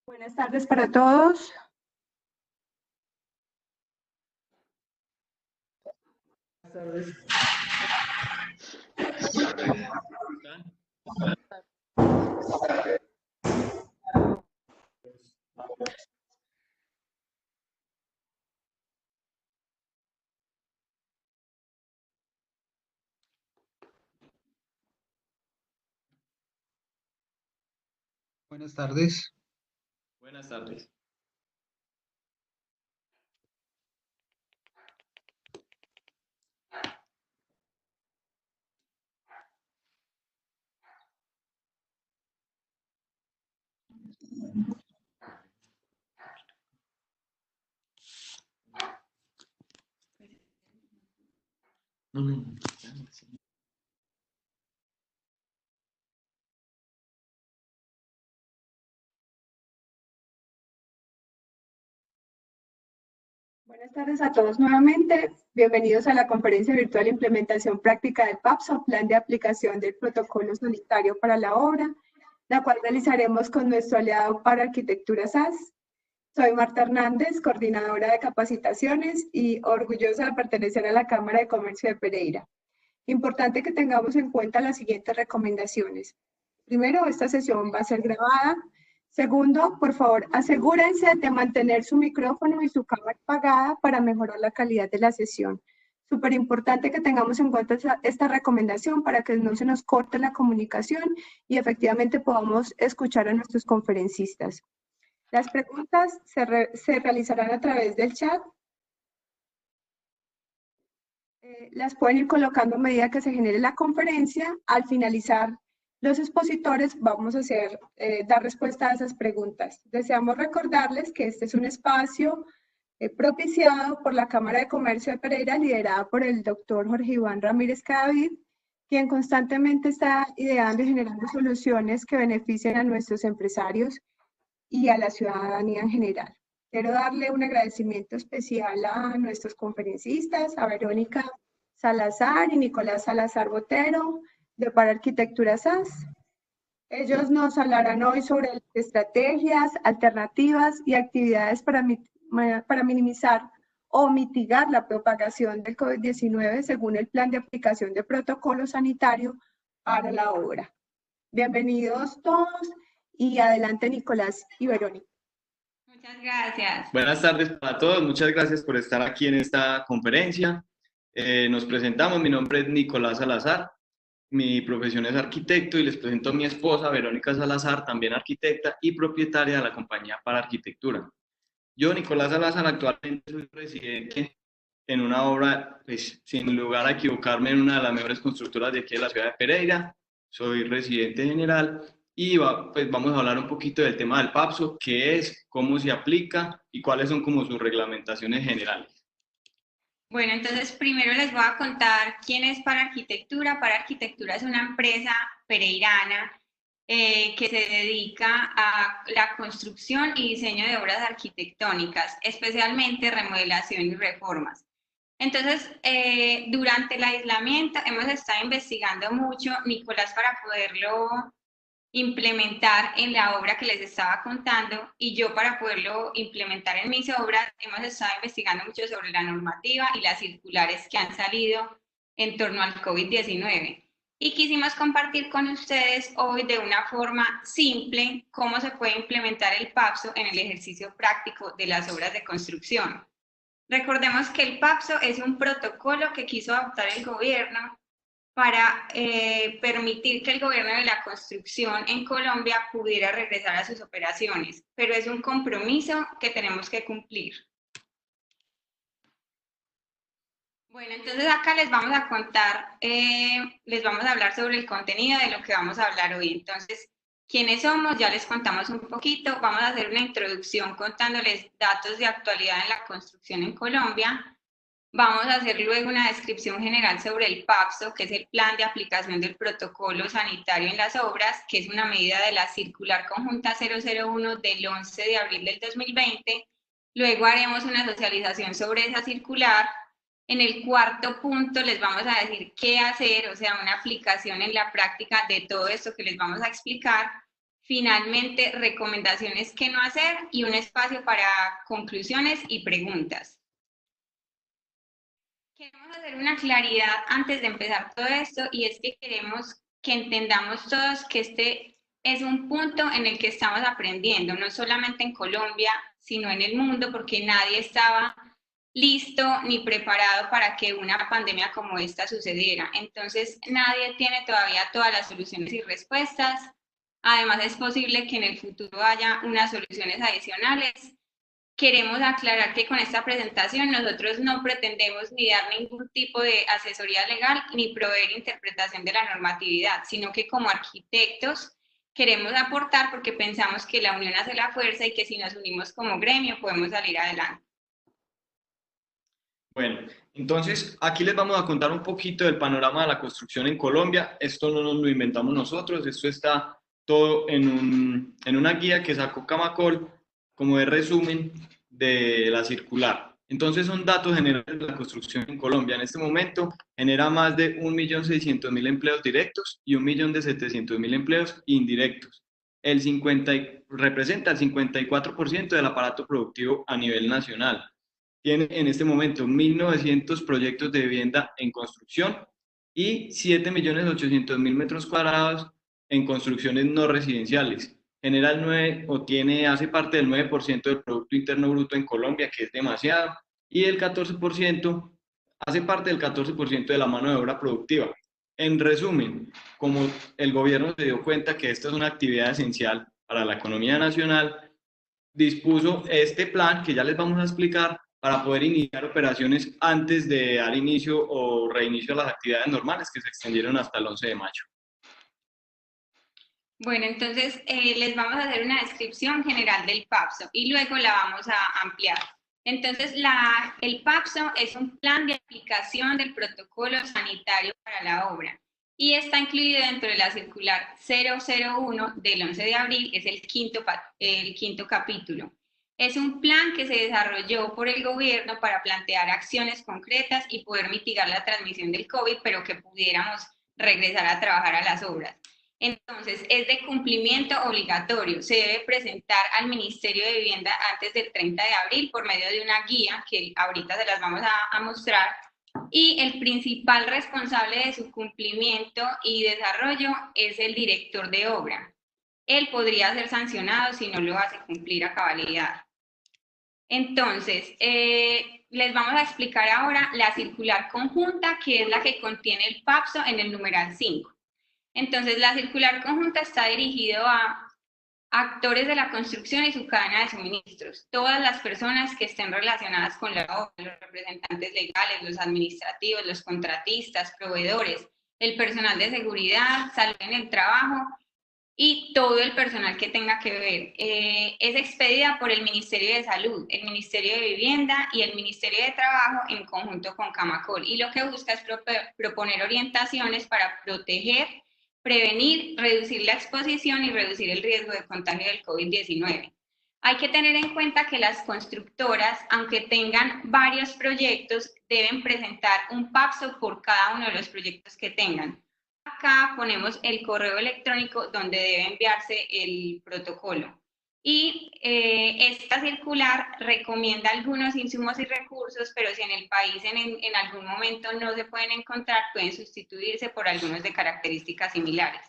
Buenas tardes para todos. Buenas tardes. Buenas tardes. Buenas tardes. Buenas tardes a todos nuevamente. Bienvenidos a la conferencia virtual Implementación Práctica del PAPSO, Plan de Aplicación del Protocolo Sanitario para la Obra, la cual realizaremos con nuestro aliado para Arquitectura SAS. Soy Marta Hernández, coordinadora de capacitaciones y orgullosa de pertenecer a la Cámara de Comercio de Pereira. Importante que tengamos en cuenta las siguientes recomendaciones. Primero, esta sesión va a ser grabada. Segundo, por favor, asegúrense de mantener su micrófono y su cámara apagada para mejorar la calidad de la sesión. Súper importante que tengamos en cuenta esta recomendación para que no se nos corte la comunicación y efectivamente podamos escuchar a nuestros conferencistas. Las preguntas se realizarán a través del chat. Las pueden ir colocando a medida que se genere la conferencia. Al finalizar los expositores vamos a dar respuesta a esas preguntas. Deseamos recordarles que este es un espacio propiciado por la Cámara de Comercio de Pereira, liderada por el doctor Jorge Iván Ramírez Cadavid, quien constantemente está ideando y generando soluciones que beneficien a nuestros empresarios y a la ciudadanía en general. Quiero darle un agradecimiento especial a nuestros conferencistas, a Verónica Salazar y Nicolás Salazar Botero, de Para Arquitectura SAS. Ellos nos hablarán hoy sobre las estrategias, alternativas y actividades para minimizar o mitigar la propagación del COVID-19 según el plan de aplicación de protocolo sanitario para la obra. Bienvenidos todos y adelante Nicolás y Verónica. Muchas gracias. Buenas tardes para todos. Muchas gracias por estar aquí en esta conferencia. Nos presentamos. Mi nombre es Nicolás Salazar. Mi profesión es arquitecto y les presento a mi esposa, Verónica Salazar, también arquitecta y propietaria de la compañía Para Arquitectura. Yo, Nicolás Salazar, actualmente soy residente en una obra, pues, sin lugar a equivocarme, en una de las mejores constructoras de aquí de la ciudad de Pereira. Soy residente general y pues vamos a hablar un poquito del tema del PAPSO, qué es, cómo se aplica y cuáles son como sus reglamentaciones generales. Bueno, entonces primero les voy a contar quién es Para Arquitectura. Para Arquitectura es una empresa pereirana que se dedica a la construcción y diseño de obras arquitectónicas, especialmente remodelación y reformas. Entonces, durante el aislamiento hemos estado investigando mucho, Nicolás, para poderlo implementar en la obra que les estaba contando, y yo para poderlo implementar en mis obras. Hemos estado investigando mucho sobre la normativa y las circulares que han salido en torno al COVID-19. Y quisimos compartir con ustedes hoy de una forma simple cómo se puede implementar el PAPSO en el ejercicio práctico de las obras de construcción. Recordemos que el PAPSO es un protocolo que quiso adoptar el gobierno para permitir que el gobierno de la construcción en Colombia pudiera regresar a sus operaciones, pero es un compromiso que tenemos que cumplir. Bueno, entonces acá les vamos a contar, les vamos a hablar sobre el contenido de lo que vamos a hablar hoy. Entonces, ¿quiénes somos? Ya les contamos un poquito. Vamos a hacer una introducción contándoles datos de actualidad en la construcción en Colombia. Vamos a hacer luego una descripción general sobre el PAPSO, que es el Plan de Aplicación del Protocolo Sanitario en las Obras, que es una medida de la Circular Conjunta 001 del 11 de abril del 2020. Luego haremos una socialización sobre esa circular. En el cuarto punto les vamos a decir qué hacer, o sea, una aplicación en la práctica de todo esto que les vamos a explicar. finalmente recomendaciones que no hacer y un espacio para conclusiones y preguntas. Queremos hacer una claridad antes de empezar todo esto, y es que queremos que entendamos todos que este es un punto en el que estamos aprendiendo, no solamente en Colombia, sino en el mundo, porque nadie estaba listo ni preparado para que una pandemia como esta sucediera. Entonces, nadie tiene todavía todas las soluciones y respuestas. Además, es posible que en el futuro haya unas soluciones adicionales. Queremos aclarar que con esta presentación nosotros no pretendemos ni dar ningún tipo de asesoría legal ni proveer interpretación de la normatividad, sino que como arquitectos queremos aportar porque pensamos que la unión hace la fuerza y que si nos unimos como gremio podemos salir adelante. Bueno, entonces aquí les vamos a contar un poquito del panorama de la construcción en Colombia. Esto no nos lo inventamos nosotros, esto está todo en una guía que sacó Camacol como de resumen de la circular. Entonces son datos generales de la construcción en Colombia. En este momento genera más de 1.600.000 empleos directos y 1.700.000 empleos indirectos. Representa el 54% del aparato productivo a nivel nacional. Tiene en este momento 1.900 proyectos de vivienda en construcción y 7.800.000 metros cuadrados en construcciones no residenciales. Genera el 9, o hace parte del 9% del Producto Interno Bruto en Colombia, que es demasiado, y el 14% hace parte del 14% de la mano de obra productiva. En resumen, como el gobierno se dio cuenta que esta es una actividad esencial para la economía nacional, dispuso este plan que ya les vamos a explicar para poder iniciar operaciones antes de dar inicio o reinicio a las actividades normales que se extendieron hasta el 11 de mayo. Bueno, entonces les vamos a hacer una descripción general del PAPSO y luego la vamos a ampliar. Entonces, el PAPSO es un plan de aplicación del protocolo sanitario para la obra y está incluido dentro de la circular 001 del 11 de abril, es el quinto capítulo. Es un plan que se desarrolló por el gobierno para plantear acciones concretas y poder mitigar la transmisión del COVID, pero que pudiéramos regresar a trabajar a las obras. Entonces, es de cumplimiento obligatorio. Se debe presentar al Ministerio de Vivienda antes del 30 de abril por medio de una guía que ahorita se las vamos a mostrar. Y el principal responsable de su cumplimiento y desarrollo es el director de obra. Él podría ser sancionado si no lo hace cumplir a cabalidad. Entonces, les vamos a explicar ahora la circular conjunta, que es la que contiene el PAPSO en el numeral 5. Entonces, la circular conjunta está dirigido a actores de la construcción y su cadena de suministros, todas las personas que estén relacionadas con la obra, los representantes legales, los administrativos, los contratistas, proveedores, el personal de seguridad, salud en el trabajo y todo el personal que tenga que ver. Es expedida por el Ministerio de Salud, el Ministerio de Vivienda y el Ministerio de Trabajo en conjunto con Camacol, y lo que busca es proponer orientaciones para proteger, prevenir, reducir la exposición y reducir el riesgo de contagio del COVID-19. Hay que tener en cuenta que las constructoras, aunque tengan varios proyectos, deben presentar un PAPSO por cada uno de los proyectos que tengan. Acá ponemos el correo electrónico donde debe enviarse el protocolo. Y esta circular recomienda algunos insumos y recursos, pero si en el país en algún momento no se pueden encontrar, pueden sustituirse por algunos de características similares.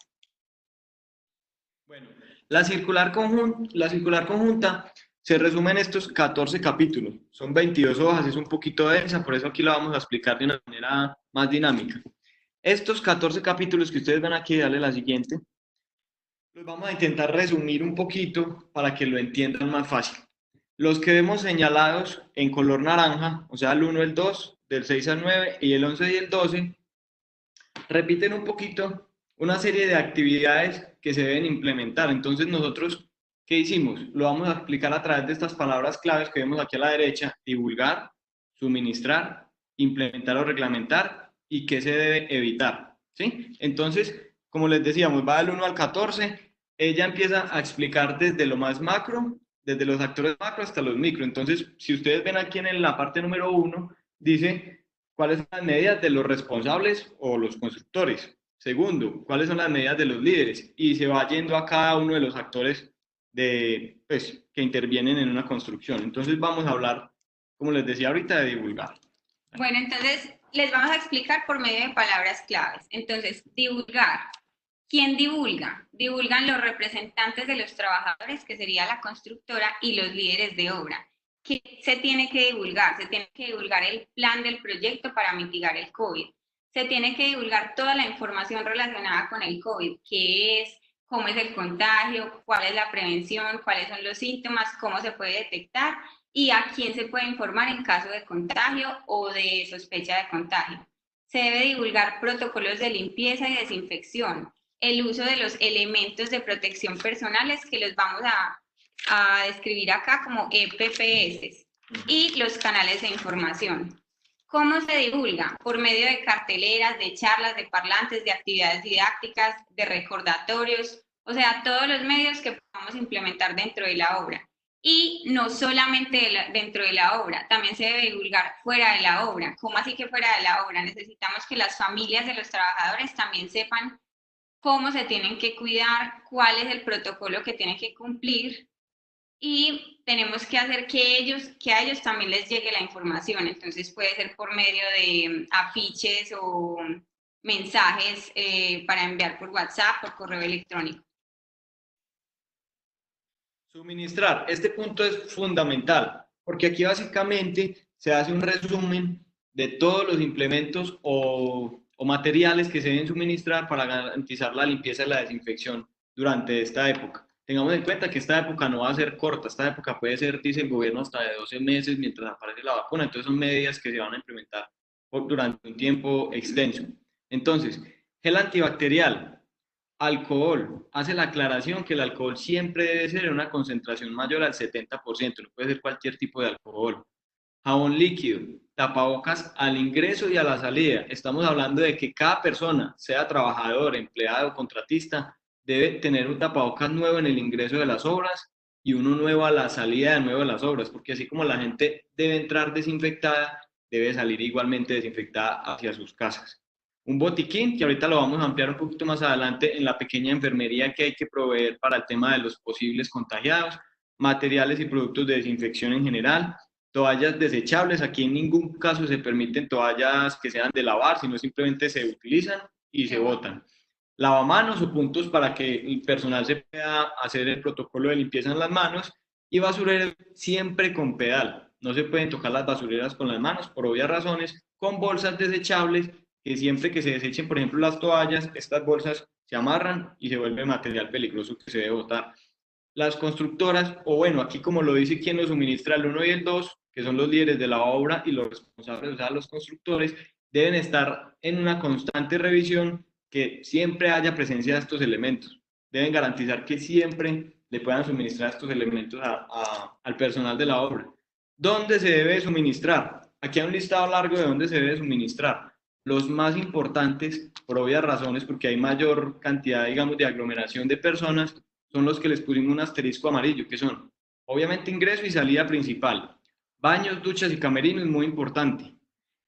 Bueno, la circular conjunta se resume en estos 14 capítulos. Son 22 hojas, es un poquito densa, por eso aquí la vamos a explicar de una manera más dinámica. Estos 14 capítulos que ustedes ven aquí, dale la siguiente, los vamos a intentar resumir un poquito para que lo entiendan más fácil. Los que vemos señalados en color naranja, o sea, el 1, el 2, del 6 al 9 y el 11 y el 12, repiten un poquito una serie de actividades que se deben implementar. Entonces nosotros, ¿qué hicimos? Lo vamos a explicar a través de estas palabras claves que vemos aquí a la derecha: divulgar, suministrar, implementar o reglamentar y qué se debe evitar, ¿sí? Entonces, como les decíamos, va del 1 al 14, ella empieza a explicar desde lo más macro, desde los actores macro hasta los micro. Entonces, si ustedes ven aquí en la parte número 1, dice cuáles son las medidas de los responsables o los constructores. Segundo, ¿cuáles son las medidas de los líderes? Y se va yendo a cada uno de los actores que intervienen en una construcción. Entonces vamos a hablar, como les decía ahorita, de divulgar. Bueno, entonces les vamos a explicar por medio de palabras claves. Entonces, divulgar. ¿Quién divulga? Divulgan los representantes de los trabajadores, que sería la constructora, y los líderes de obra. ¿Qué se tiene que divulgar? Se tiene que divulgar el plan del proyecto para mitigar el COVID. Se tiene que divulgar toda la información relacionada con el COVID, qué es, cómo es el contagio, cuál es la prevención, cuáles son los síntomas, cómo se puede detectar y a quién se puede informar en caso de contagio o de sospecha de contagio. Se debe divulgar protocolos de limpieza y desinfección, el uso de los elementos de protección personales que los vamos a describir acá como EPPS y los canales de información. ¿Cómo se divulga? Por medio de carteleras, de charlas, de parlantes, de actividades didácticas, de recordatorios, o sea, todos los medios que podamos implementar dentro de la obra. Y no solamente dentro de la obra, también se debe divulgar fuera de la obra. ¿Cómo así que fuera de la obra? Necesitamos que las familias de los trabajadores también sepan cómo se tienen que cuidar, cuál es el protocolo que tienen que cumplir y tenemos que hacer que a ellos también les llegue la información. Entonces puede ser por medio de afiches o mensajes para enviar por WhatsApp, por correo electrónico. Suministrar. Este punto es fundamental, porque aquí básicamente se hace un resumen de todos los implementos o materiales que se deben suministrar para garantizar la limpieza y la desinfección durante esta época. Tengamos en cuenta que esta época no va a ser corta, esta época puede ser, dice el gobierno, hasta de 12 meses mientras aparece la vacuna, entonces son medidas que se van a implementar durante un tiempo extenso. Entonces, gel antibacterial, alcohol, hace la aclaración que el alcohol siempre debe ser en una concentración mayor al 70%, no puede ser cualquier tipo de alcohol. Jabón líquido, tapabocas al ingreso y a la salida. Estamos hablando de que cada persona, sea trabajador, empleado, contratista, debe tener un tapabocas nuevo en el ingreso de las obras y uno nuevo a la salida de nuevo de las obras, porque así como la gente debe entrar desinfectada, debe salir igualmente desinfectada hacia sus casas. Un botiquín, que ahorita lo vamos a ampliar un poquito más adelante en la pequeña enfermería que hay que proveer para el tema de los posibles contagiados, materiales y productos de desinfección en general, toallas desechables, aquí en ningún caso se permiten toallas que sean de lavar, sino simplemente se utilizan y se botan. Lavamanos o puntos para que el personal se pueda hacer el protocolo de limpieza en las manos y basureros siempre con pedal. No se pueden tocar las basureras con las manos por obvias razones, con bolsas desechables que siempre que se desechen, por ejemplo, las toallas, estas bolsas se amarran y se vuelve material peligroso que se debe botar. Las constructoras, o bueno, aquí como lo dice quien lo suministra, el 1 y el 2, que son los líderes de la obra y los responsables, o sea, los constructores, deben estar en una constante revisión que siempre haya presencia de estos elementos. Deben garantizar que siempre le puedan suministrar estos elementos al personal de la obra. ¿Dónde se debe suministrar? Aquí hay un listado largo de dónde se debe suministrar. Los más importantes, por obvias razones, porque hay mayor cantidad, digamos, de aglomeración de personas, son los que les pusimos un asterisco amarillo, que son, obviamente, ingreso y salida principal. Baños, duchas y camerinos, muy importante.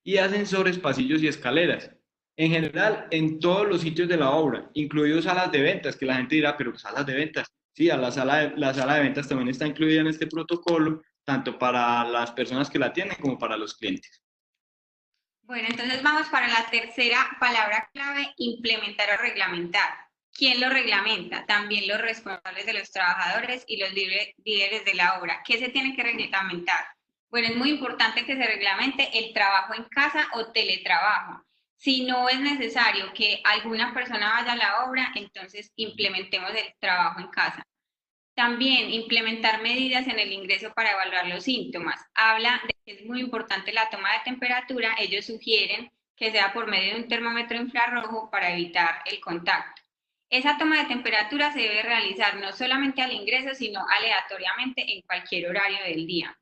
Y ascensores, pasillos y escaleras. En general, en todos los sitios de la obra, incluidos salas de ventas, que la gente dirá, pero salas de ventas. Sí, la sala de ventas también está incluida en este protocolo, tanto para las personas que la tienen como para los clientes. Bueno, entonces vamos para la tercera palabra clave, implementar o reglamentar. ¿Quién lo reglamenta? También los responsables de los trabajadores y los líderes de la obra. ¿Qué se tiene que reglamentar? Bueno, es muy importante que se reglamente el trabajo en casa o teletrabajo. Si no es necesario que alguna persona vaya a la obra, entonces implementemos el trabajo en casa. También implementar medidas en el ingreso para evaluar los síntomas. Habla de que es muy importante la toma de temperatura. Ellos sugieren que sea por medio de un termómetro infrarrojo para evitar el contacto. Esa toma de temperatura se debe realizar no solamente al ingreso, sino aleatoriamente en cualquier horario del día.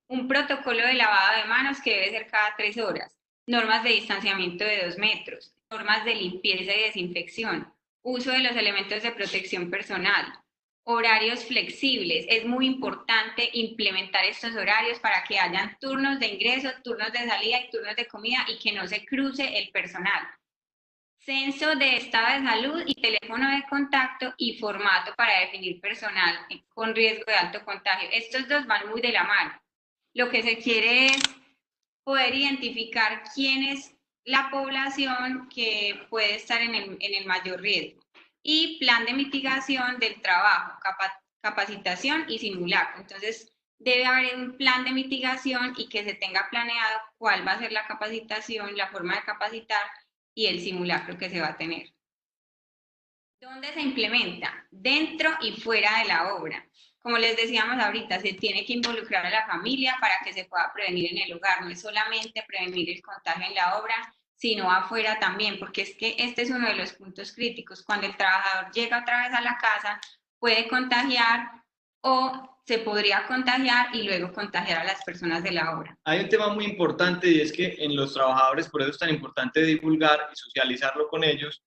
Un protocolo de lavado de manos que debe ser cada 3 horas. Normas de distanciamiento de 2 metros. Normas de limpieza y desinfección. Uso de los elementos de protección personal. Horarios flexibles. Es muy importante implementar estos horarios para que hayan turnos de ingreso, turnos de salida y turnos de comida y que no se cruce el personal. censo de estado de salud y teléfono de contacto y formato para definir personal con riesgo de alto contagio. Estos dos van muy de la mano. Lo que se quiere es poder identificar quién es la población que puede estar en el mayor riesgo. Y plan de mitigación del trabajo, capacitación y simulacro. Entonces, debe haber un plan de mitigación y que se tenga planeado cuál va a ser la capacitación, la forma de capacitar y el simulacro que se va a tener. ¿Dónde se implementa? Dentro y fuera de la obra. Como les decíamos ahorita, se tiene que involucrar a la familia para que se pueda prevenir en el hogar. No es solamente prevenir el contagio en la obra, sino afuera también, porque es que este es uno de los puntos críticos. Cuando el trabajador llega otra vez a la casa, puede contagiar o se podría contagiar y luego contagiar a las personas de la obra. Hay un tema muy importante y es que en los trabajadores, por eso es tan importante divulgar y socializarlo con ellos,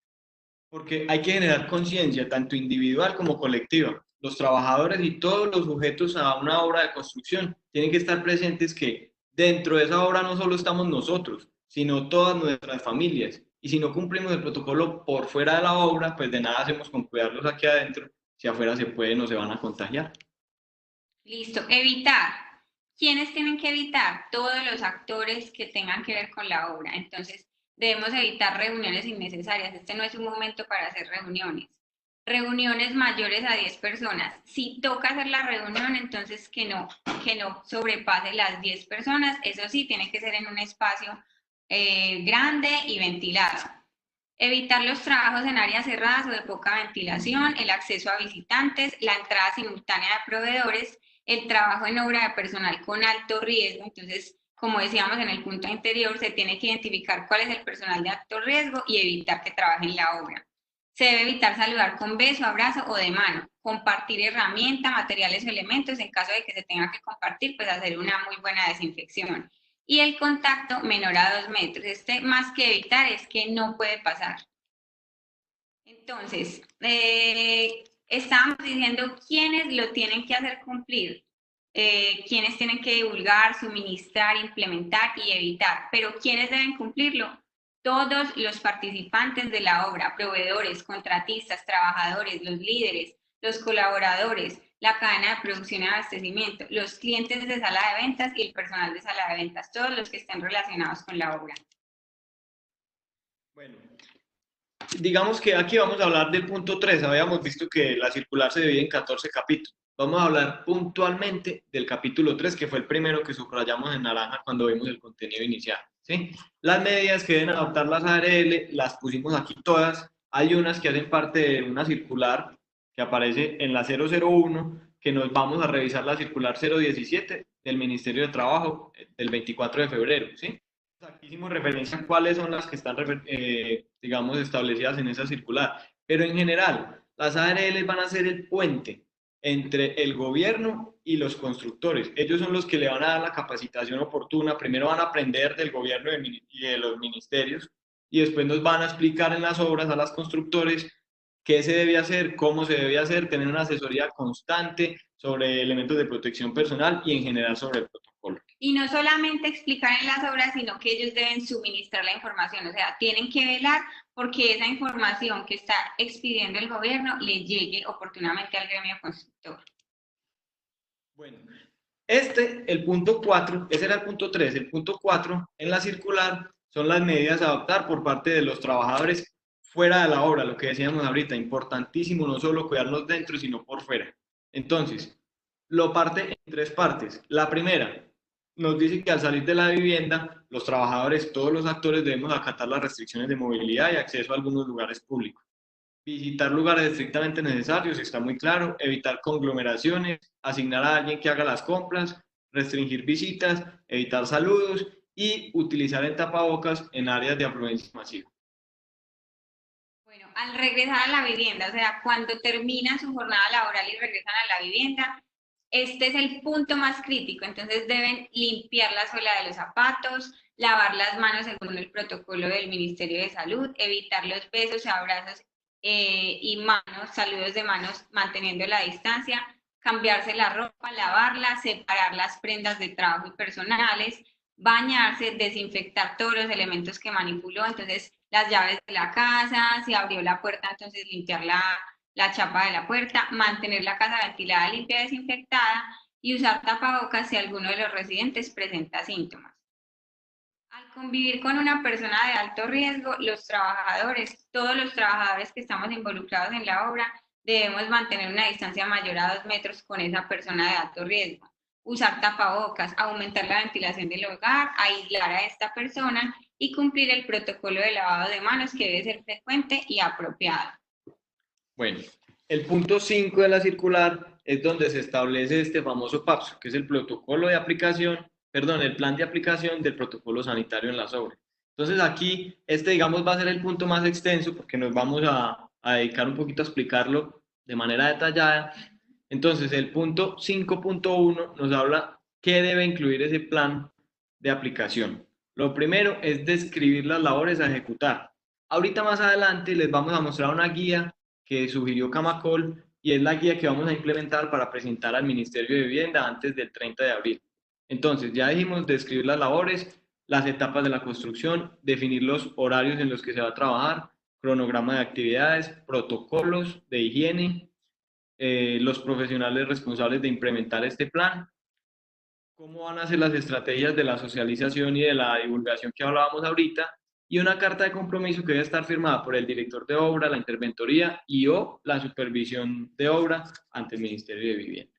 porque hay que generar conciencia, tanto individual como colectiva. Los trabajadores y todos los sujetos a una obra de construcción tienen que estar presentes que dentro de esa obra no solo estamos nosotros, sino todas nuestras familias. Y si no cumplimos el protocolo por fuera de la obra, pues de nada hacemos con cuidarlos aquí adentro, si afuera se pueden o se van a contagiar. Listo, evitar. ¿Quiénes tienen que evitar? Todos los actores que tengan que ver con la obra. Entonces, debemos evitar reuniones innecesarias. Este no es un momento para hacer reuniones. Reuniones mayores a 10 personas. Si toca hacer la reunión, entonces que no sobrepase las 10 personas. Eso sí, tiene que ser en un espacio grande y ventilado. Evitar los trabajos en áreas cerradas o de poca ventilación, el acceso a visitantes, la entrada simultánea de proveedores, el trabajo en obra de personal con alto riesgo. Entonces, como decíamos en el punto anterior, se tiene que identificar cuál es el personal de alto riesgo y evitar que trabaje en la obra. Se debe evitar saludar con beso, abrazo o de mano, compartir herramientas, materiales o elementos. En caso de que se tenga que compartir, pues hacer una muy buena desinfección. Y el contacto menor a 2 metros. Este, más que evitar, es que no puede pasar. Entonces, estábamos diciendo quiénes lo tienen que hacer cumplir, quiénes tienen que divulgar, suministrar, implementar y evitar, pero quiénes deben cumplirlo. Todos los participantes de la obra, proveedores, contratistas, trabajadores, los líderes, los colaboradores, la cadena de producción y abastecimiento, los clientes de sala de ventas y el personal de sala de ventas, todos los que estén relacionados con la obra. Bueno, digamos que aquí vamos a hablar del punto 3. Habíamos visto que la circular se divide en 14 capítulos. Vamos a hablar puntualmente del capítulo 3, que fue el primero que subrayamos en naranja cuando vimos el contenido inicial, ¿sí? Las medidas que deben adoptar las ARL las pusimos aquí todas. Hay unas que hacen parte de una circular que aparece en la 001, que nos vamos a revisar la circular 017 del Ministerio de Trabajo del 24 de febrero, ¿sí? Aquí hicimos referencia a cuáles son las que están, digamos, establecidas en esa circular. Pero en general, las ARL van a ser el puente entre el gobierno y los constructores. Ellos son los que le van a dar la capacitación oportuna. Primero van a aprender del gobierno y de los ministerios y después nos van a explicar en las obras a los constructores qué se debe hacer, cómo se debe hacer, tener una asesoría constante sobre elementos de protección personal y en general sobre el protocolo. Y no solamente explicar en las obras, sino que ellos deben suministrar la información, o sea, tienen que velar porque esa información que está expidiendo el gobierno le llegue oportunamente al gremio constructor. Bueno, el punto 4, ese era el punto 3, el punto 4 en la circular son las medidas a adoptar por parte de los trabajadores fuera de la obra, lo que decíamos ahorita, importantísimo no solo cuidarnos dentro, sino por fuera. Entonces, lo parte en 3 partes. La primera, nos dice que al salir de la vivienda, los trabajadores, todos los actores debemos acatar las restricciones de movilidad y acceso a algunos lugares públicos. Visitar lugares estrictamente necesarios, está muy claro, evitar conglomeraciones, asignar a alguien que haga las compras, restringir visitas, evitar saludos y utilizar el tapabocas en áreas de afluencia masiva. Bueno, al regresar a la vivienda, o sea, cuando terminan su jornada laboral y regresan a la vivienda, este es el punto más crítico, entonces deben limpiar la suela de los zapatos, lavar las manos según el protocolo del Ministerio de Salud, evitar los besos, abrazos y manos, saludos de manos manteniendo la distancia, cambiarse la ropa, lavarla, separar las prendas de trabajo y personales, bañarse, desinfectar todos los elementos que manipuló. Entonces, las llaves de la casa, si abrió la puerta, entonces limpiar la chapa de la puerta, mantener la casa ventilada, limpia, desinfectada y usar tapabocas si alguno de los residentes presenta síntomas. Al convivir con una persona de alto riesgo, todos los trabajadores que estamos involucrados en la obra, debemos mantener una distancia mayor a 2 metros con esa persona de alto riesgo. Usar tapabocas, aumentar la ventilación del hogar, aislar a esta persona y cumplir el protocolo de lavado de manos que debe ser frecuente y apropiado. Bueno, el punto 5 de la circular es donde se establece este famoso PAPSO, que es el protocolo de aplicación, perdón, el plan de aplicación del protocolo sanitario en las obras. Entonces aquí, digamos va a ser el punto más extenso porque nos vamos a dedicar un poquito a explicarlo de manera detallada. Entonces el punto 5.1 nos habla qué debe incluir ese plan de aplicación. Lo primero es describir las labores a ejecutar. Ahorita más adelante les vamos a mostrar una guía que sugirió Camacol y es la guía que vamos a implementar para presentar al Ministerio de Vivienda antes del 30 de abril. Entonces, ya dijimos describir las labores, las etapas de la construcción, definir los horarios en los que se va a trabajar, cronograma de actividades, protocolos de higiene, los profesionales responsables de implementar este plan, cómo van a ser las estrategias de la socialización y de la divulgación que hablábamos ahorita, y una carta de compromiso que debe estar firmada por el director de obra, la interventoría y o la supervisión de obra ante el Ministerio de Vivienda.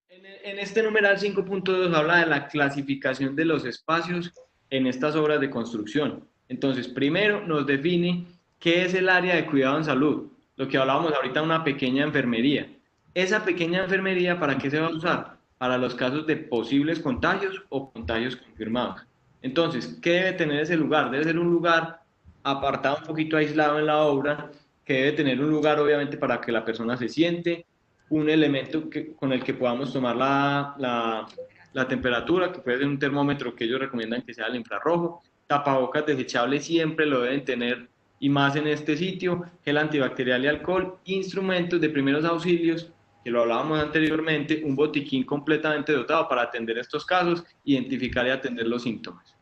En este numeral 5.2 habla de la clasificación de los espacios en estas obras de construcción. Entonces, primero nos define qué es el área de cuidado en salud, lo que hablábamos ahorita, una pequeña enfermería. Esa pequeña enfermería, ¿para qué se va a usar? Para los casos de posibles contagios o contagios confirmados. Entonces, ¿qué debe tener ese lugar? Debe ser un lugar apartado, un poquito aislado en la obra, que debe tener un lugar obviamente para que la persona se siente, un elemento con el que podamos tomar la temperatura, que puede ser un termómetro que ellos recomiendan que sea el infrarrojo, tapabocas desechables siempre lo deben tener y más en este sitio, gel antibacterial y alcohol, instrumentos de primeros auxilios, que lo hablábamos anteriormente, un botiquín completamente dotado para atender estos casos, identificar y atender los síntomas.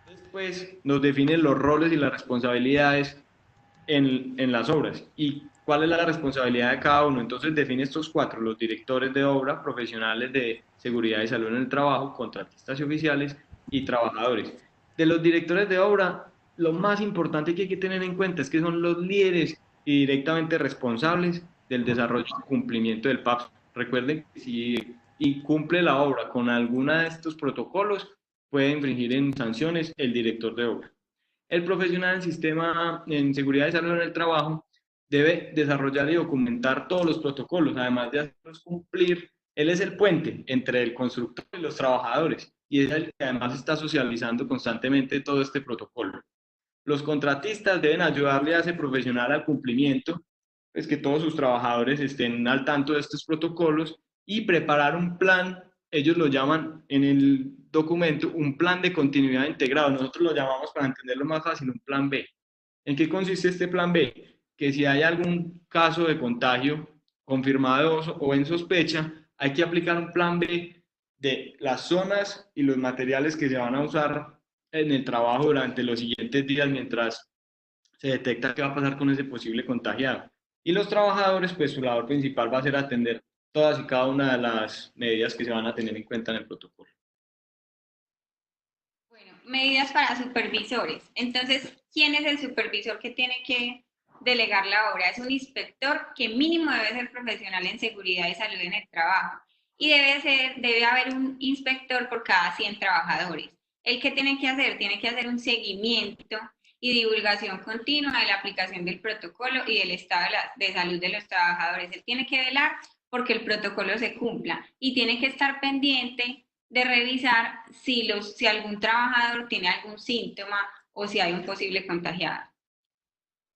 Después nos definen los roles y las responsabilidades en las obras y cuál es la responsabilidad de cada uno. Entonces define estos 4, los directores de obra, profesionales de seguridad y salud en el trabajo, contratistas y oficiales y trabajadores. De los directores de obra, lo más importante que hay que tener en cuenta es que son los líderes y directamente responsables del desarrollo y cumplimiento del PAPS. Recuerden que si incumple la obra con alguna de estos protocolos, puede infringir en sanciones el director de obra. El profesional en sistema en seguridad y salud en el trabajo debe desarrollar y documentar todos los protocolos, además de hacerlos cumplir. Él es el puente entre el constructor y los trabajadores y es el que además está socializando constantemente todo este protocolo. Los contratistas deben ayudarle a ese profesional al cumplimiento, pues que todos sus trabajadores estén al tanto de estos protocolos y preparar un plan. Ellos lo llaman en el documento un plan de continuidad integrado. Nosotros lo llamamos, para entenderlo más fácil, un plan B. ¿En qué consiste este plan B? Que si hay algún caso de contagio confirmado o en sospecha, hay que aplicar un plan B de las zonas y los materiales que se van a usar en el trabajo durante los siguientes días mientras se detecta qué va a pasar con ese posible contagiado. Y los trabajadores, pues su labor principal va a ser atender todas y cada una de las medidas que se van a tener en cuenta en el protocolo. Bueno, medidas para supervisores. Entonces, ¿quién es el supervisor que tiene que delegar la obra? Es un inspector que mínimo debe ser profesional en seguridad y salud en el trabajo. Y debe haber un inspector por cada 100 trabajadores. ¿El qué tiene que hacer? Tiene que hacer un seguimiento y divulgación continua de la aplicación del protocolo y del estado de salud de los trabajadores. Él tiene que velar porque el protocolo se cumpla y tiene que estar pendiente de revisar si algún trabajador tiene algún síntoma o si hay un posible contagiado.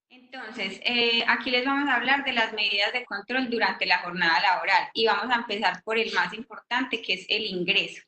Entonces, aquí les vamos a hablar de las medidas de control durante la jornada laboral y vamos a empezar por el más importante, que es el ingreso.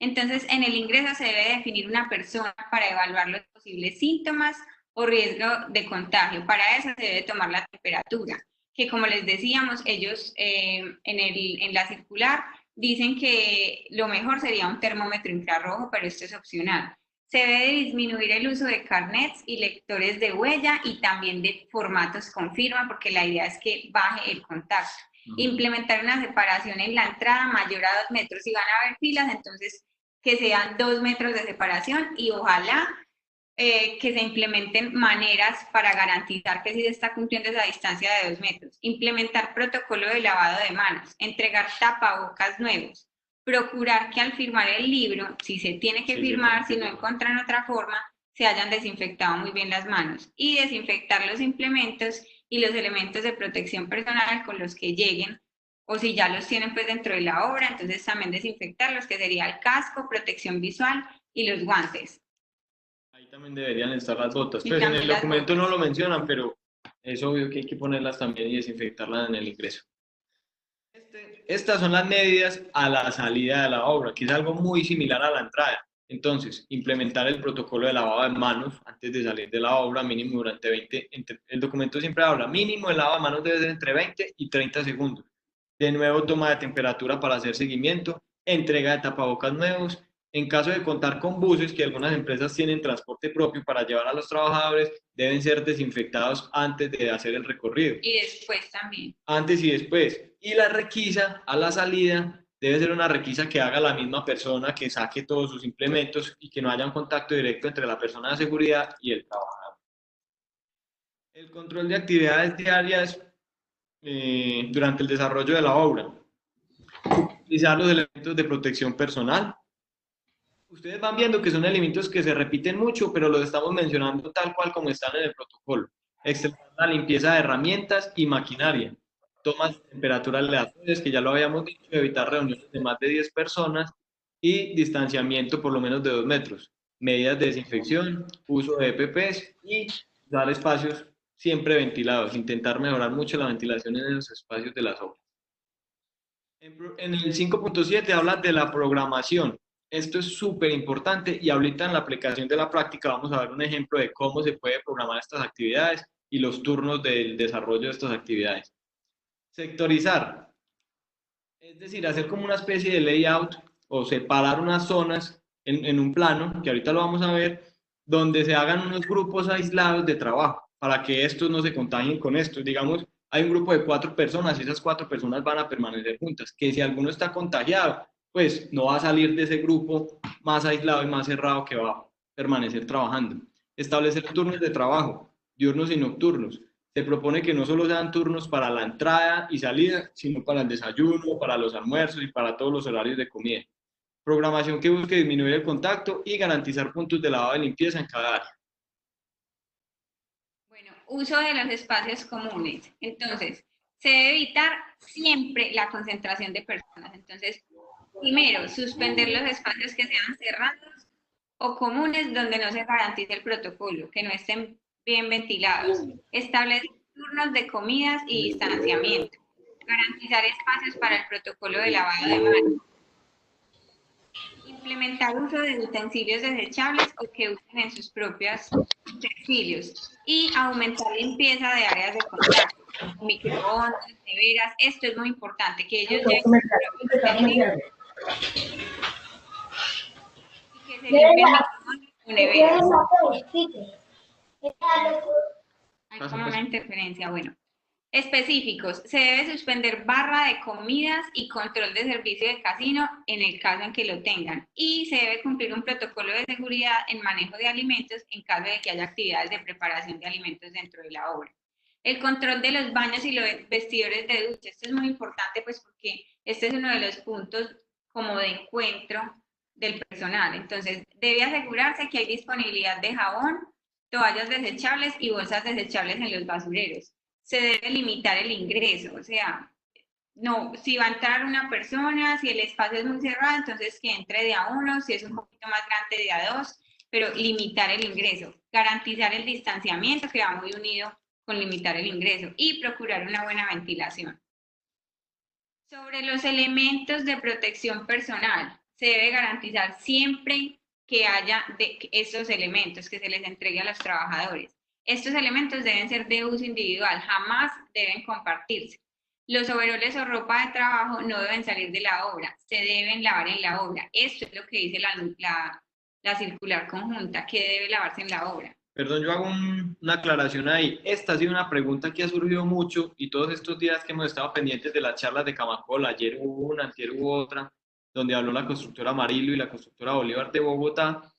Entonces, en el ingreso se debe definir una persona para evaluar los posibles síntomas o riesgo de contagio. Para eso se debe tomar la temperatura, que como les decíamos, ellos en la circular dicen que lo mejor sería un termómetro infrarrojo, pero esto es opcional. Se debe disminuir el uso de carnets y lectores de huella y también de formatos con firma, porque la idea es que baje el contacto. Implementar una separación en la entrada mayor a 2 metros. Si van a haber filas, entonces que sean 2 metros de separación y ojalá que se implementen maneras para garantizar que sí se está cumpliendo esa distancia de 2 metros. Implementar protocolo de lavado de manos, entregar tapabocas nuevos, procurar que al firmar el libro, si se tiene que firmar, si no encuentran otra forma, se hayan desinfectado muy bien las manos y desinfectar los implementos y los elementos de protección personal con los que lleguen, o si ya los tienen pues dentro de la obra, entonces también desinfectarlos, que sería el casco, protección visual y los guantes. Ahí también deberían estar las botas. Pues en el documento no lo mencionan, pero es obvio que hay que ponerlas también y desinfectarlas en el ingreso. Estas son las medidas a la salida de la obra, que es algo muy similar a la entrada. Entonces, implementar el protocolo de lavado de manos antes de salir de la obra, mínimo durante 20, el documento siempre habla, mínimo el lavado de manos debe ser entre 20 y 30 segundos. De nuevo, toma de temperatura para hacer seguimiento, entrega de tapabocas nuevos. En caso de contar con buses, que algunas empresas tienen transporte propio para llevar a los trabajadores, deben ser desinfectados antes de hacer el recorrido. Y después también. Antes y después. Y la requisa a la salida debe ser una requisa que haga la misma persona, que saque todos sus implementos y que no haya un contacto directo entre la persona de seguridad y el trabajador. El control de actividades diarias durante el desarrollo de la obra. Utilizar los elementos de protección personal. Ustedes van viendo que son elementos que se repiten mucho, pero los estamos mencionando tal cual como están en el protocolo. Extremar la limpieza de herramientas y maquinaria. Tomas de temperatura aleatorias, que ya lo habíamos dicho, evitar reuniones de más de 10 personas y distanciamiento por lo menos de 2 metros. Medidas de desinfección, uso de EPPs y dar espacios siempre ventilados. Intentar mejorar mucho la ventilación en los espacios de las obras. En el 5.7 habla de la programación. Esto es súper importante y ahorita en la aplicación de la práctica vamos a ver un ejemplo de cómo se puede programar estas actividades y los turnos del desarrollo de estas actividades. Sectorizar, es decir, hacer como una especie de layout o separar unas zonas en un plano, que ahorita lo vamos a ver, donde se hagan unos grupos aislados de trabajo para que estos no se contagien con estos. Digamos, hay un grupo de 4 personas y esas 4 personas van a permanecer juntas, que si alguno está contagiado, pues no va a salir de ese grupo más aislado y más cerrado que va a permanecer trabajando. Establecer turnos de trabajo, diurnos y nocturnos. Se propone que no solo sean turnos para la entrada y salida, sino para el desayuno, para los almuerzos y para todos los horarios de comida. Programación que busque disminuir el contacto y garantizar puntos de lavado y limpieza en cada área. Bueno, uso de los espacios comunes. Entonces, se debe evitar siempre la concentración de personas. Entonces, primero, suspender los espacios que sean cerrados o comunes donde no se garantice el protocolo, que no estén bien ventilados. Establecer turnos de comidas y distanciamiento. Garantizar espacios para el protocolo de lavado de manos. Implementar uso de utensilios desechables o que usen en sus propios utensilios. Y aumentar limpieza de áreas de contacto, microondas, neveras. Esto es muy importante, que ellos lleguen sus propios utensilios y que se limpien microondas o neveras. Hay como una interferencia, bueno. Específicos. Se debe suspender barra de comidas y control de servicio de casino en el caso en que lo tengan. Y se debe cumplir un protocolo de seguridad en manejo de alimentos en caso de que haya actividades de preparación de alimentos dentro de la obra. El control de los baños y los vestidores de ducha. Esto es muy importante pues porque este es uno de los puntos como de encuentro del personal. Entonces, debe asegurarse que hay disponibilidad de jabón, toallas desechables y bolsas desechables en los basureros. Se debe limitar el ingreso, o sea, no, si va a entrar una persona, si el espacio es muy cerrado, entonces que entre de a uno, si es un poquito más grande de a dos, pero limitar el ingreso, garantizar el distanciamiento que va muy unido con limitar el ingreso y procurar una buena ventilación. Sobre los elementos de protección personal, se debe garantizar siempre que haya estos elementos, que se les entregue a los trabajadores. Estos elementos deben ser de uso individual, jamás deben compartirse. Los overoles o ropa de trabajo no deben salir de la obra, se deben lavar en la obra. Esto es lo que dice la circular conjunta, ¿qué debe lavarse en la obra? Perdón, yo hago una aclaración ahí. Esta ha sido una pregunta que ha surgido mucho y todos estos días que hemos estado pendientes de las charlas de Camacol, ayer hubo una, antier hubo otra, donde habló la constructora Amarillo y la constructora Bolívar de Bogotá,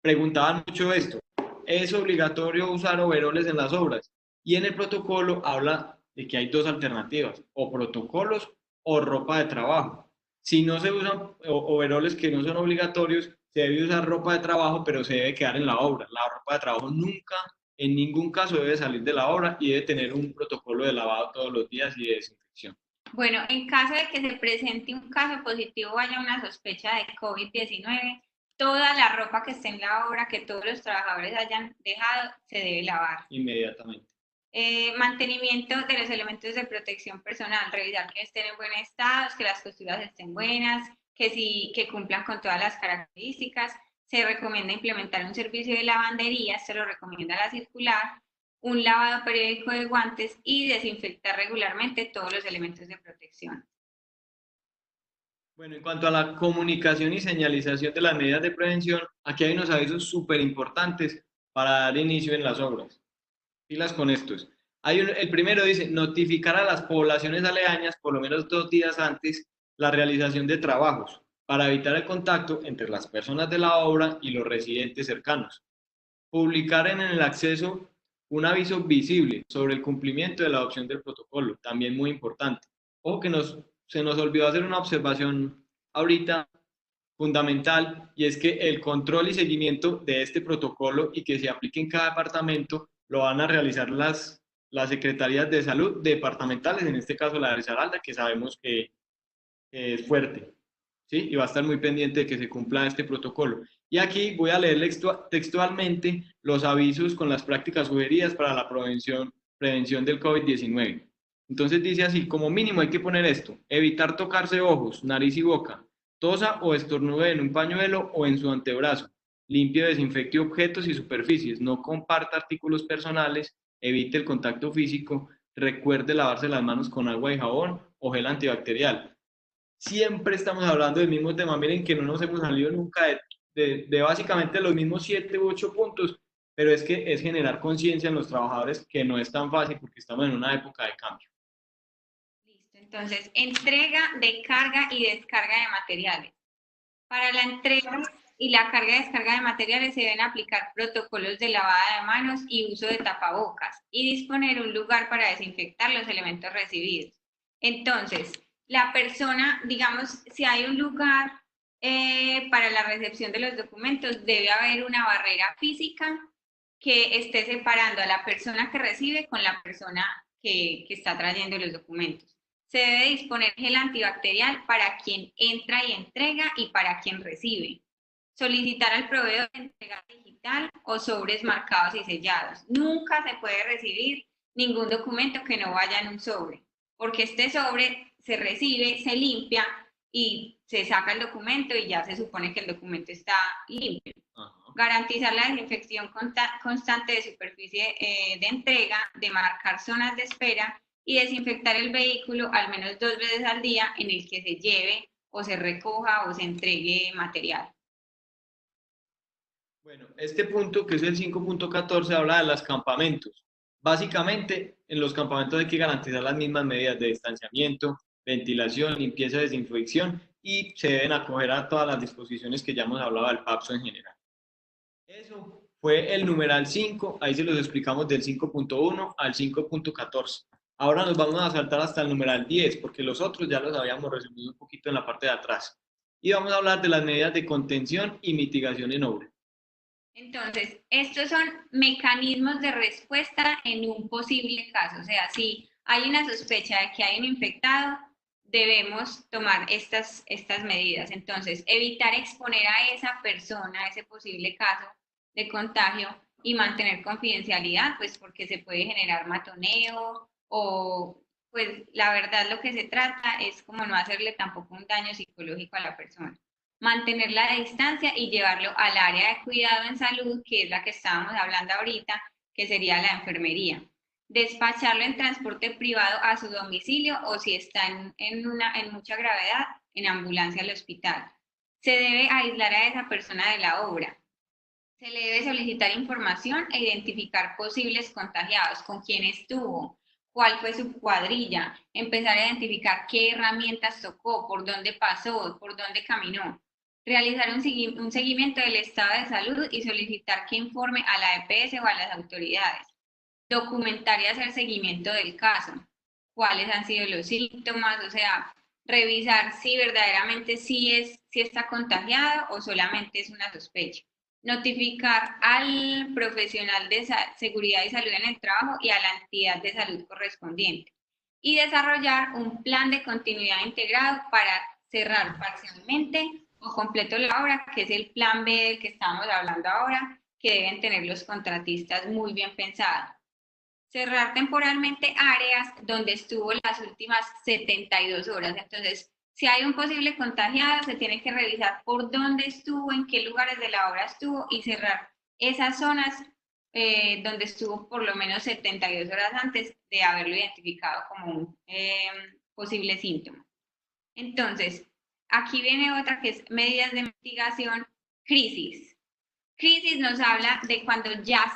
preguntaban mucho esto. ¿Es obligatorio usar overoles en las obras? Y en el protocolo habla de que hay dos alternativas, o protocolos o ropa de trabajo. Si no se usan overoles que no son obligatorios, se debe usar ropa de trabajo, pero se debe quedar en la obra. La ropa de trabajo nunca, en ningún caso debe salir de la obra y debe tener un protocolo de lavado todos los días y de desinfección. Bueno, en caso de que se presente un caso positivo o haya una sospecha de COVID-19, toda la ropa que esté en la obra, que todos los trabajadores hayan dejado, se debe lavar. Inmediatamente. Mantenimiento de los elementos de protección personal, revisar que estén en buen estado, que las costuras estén buenas, que cumplan con todas las características. Se recomienda implementar un servicio de lavandería, se lo recomienda la circular, un lavado periódico de guantes y desinfectar regularmente todos los elementos de protección. Bueno, en cuanto a la comunicación y señalización de las medidas de prevención, aquí hay unos avisos súper importantes para dar inicio en las obras. Pilas con estos. El primero dice, notificar a las poblaciones aledañas por lo menos 2 días antes la realización de trabajos para evitar el contacto entre las personas de la obra y los residentes cercanos. Publicar en el acceso un aviso visible sobre el cumplimiento de la adopción del protocolo, también muy importante. Ojo que se nos olvidó hacer una observación ahorita fundamental, y es que el control y seguimiento de este protocolo y que se aplique en cada departamento lo van a realizar las secretarías de salud departamentales, en este caso la de Risaralda, que sabemos que es fuerte, ¿sí? Y va a estar muy pendiente de que se cumpla este protocolo. Y aquí voy a leer textualmente los avisos con las prácticas sugeridas para la prevención del COVID-19. Entonces dice así, como mínimo hay que poner esto: evitar tocarse ojos, nariz y boca, tosa o estornude en un pañuelo o en su antebrazo, limpie o desinfecte objetos y superficies, no comparta artículos personales, evite el contacto físico, recuerde lavarse las manos con agua y jabón o gel antibacterial. Siempre estamos hablando del mismo tema. Miren que no nos hemos salido nunca de básicamente los mismos 7 u 8 puntos, pero es que es generar conciencia en los trabajadores, que no es tan fácil porque estamos en una época de cambio. Listo, entonces, entrega de carga y descarga de materiales. Para la entrega y la carga y descarga de materiales se deben aplicar protocolos de lavada de manos y uso de tapabocas y disponer un lugar para desinfectar los elementos recibidos. Entonces, la persona, digamos, si hay un lugar para la recepción de los documentos, debe haber una barrera física que esté separando a la persona que recibe con la persona que está trayendo los documentos. Se debe disponer gel antibacterial para quien entra y entrega y para quien recibe. Solicitar al proveedor entrega digital o sobres marcados y sellados. Nunca se puede recibir ningún documento que no vaya en un sobre, porque este sobre se recibe, se limpia y se saca el documento y ya se supone que el documento está limpio. Garantizar la desinfección constante de superficie de entrega, de marcar zonas de espera y desinfectar el vehículo al menos 2 veces al día en el que se lleve o se recoja o se entregue material. Bueno, este punto, que es el 5.14, habla de los campamentos. Básicamente, en los campamentos hay que garantizar las mismas medidas de distanciamiento, ventilación, limpieza, desinfección, y se deben acoger a todas las disposiciones que ya hemos hablado del PAPSO en general. Eso fue el numeral 5, ahí se los explicamos del 5.1 al 5.14. Ahora nos vamos a saltar hasta el numeral 10, porque los otros ya los habíamos resumido un poquito en la parte de atrás. Y vamos a hablar de las medidas de contención y mitigación en obra. Entonces, estos son mecanismos de respuesta en un posible caso. O sea, si hay una sospecha de que hay un infectado, debemos tomar estas medidas. Entonces, evitar exponer a esa persona a ese posible caso de contagio y mantener confidencialidad, pues porque se puede generar matoneo o, pues la verdad lo que se trata es como no hacerle tampoco un daño psicológico a la persona. Mantener la distancia y llevarlo al área de cuidado en salud, que es la que estábamos hablando ahorita, que sería la enfermería. Despacharlo en transporte privado a su domicilio o si está en mucha gravedad, en ambulancia al hospital. Se debe aislar a esa persona de la obra. Se le debe solicitar información e identificar posibles contagiados, con quién estuvo, cuál fue su cuadrilla, empezar a identificar qué herramientas tocó, por dónde pasó, por dónde caminó. Realizar un seguimiento del estado de salud y solicitar que informe a la EPS o a las autoridades. Documentar y hacer seguimiento del caso. Cuáles han sido los síntomas, o sea, revisar si verdaderamente sí está contagiado o solamente es una sospecha. Notificar al profesional de seguridad y salud en el trabajo y a la entidad de salud correspondiente. Y desarrollar un plan de continuidad integrado para cerrar parcialmente o completo la obra, que es el plan B del que estamos hablando ahora, que deben tener los contratistas muy bien pensado. Cerrar temporalmente áreas donde estuvo las últimas 72 horas. Entonces, si hay un posible contagiado, se tiene que revisar por dónde estuvo, en qué lugares de la hora estuvo y cerrar esas zonas donde estuvo por lo menos 72 horas antes de haberlo identificado como un posible síntoma. Entonces, aquí viene otra que es medidas de mitigación, crisis. Crisis nos habla de cuando ya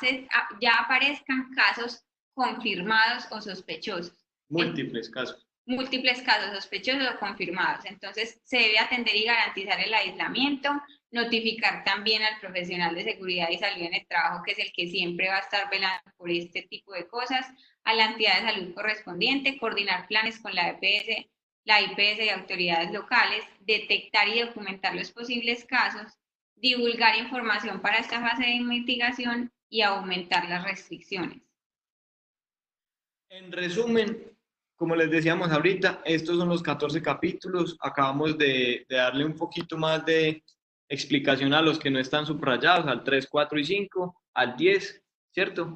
aparezcan casos confirmados o sospechosos. Múltiples casos. Múltiples casos sospechosos o confirmados. Entonces, se debe atender y garantizar el aislamiento, notificar también al profesional de seguridad y salud en el trabajo, que es el que siempre va a estar velando por este tipo de cosas, a la entidad de salud correspondiente, coordinar planes con la EPS, la IPS y autoridades locales, detectar y documentar los posibles casos, divulgar información para esta fase de mitigación y aumentar las restricciones. En resumen, como les decíamos ahorita, estos son los 14 capítulos. Acabamos de darle un poquito más de explicación a los que no están subrayados, al 3, 4 y 5, al 10, ¿cierto?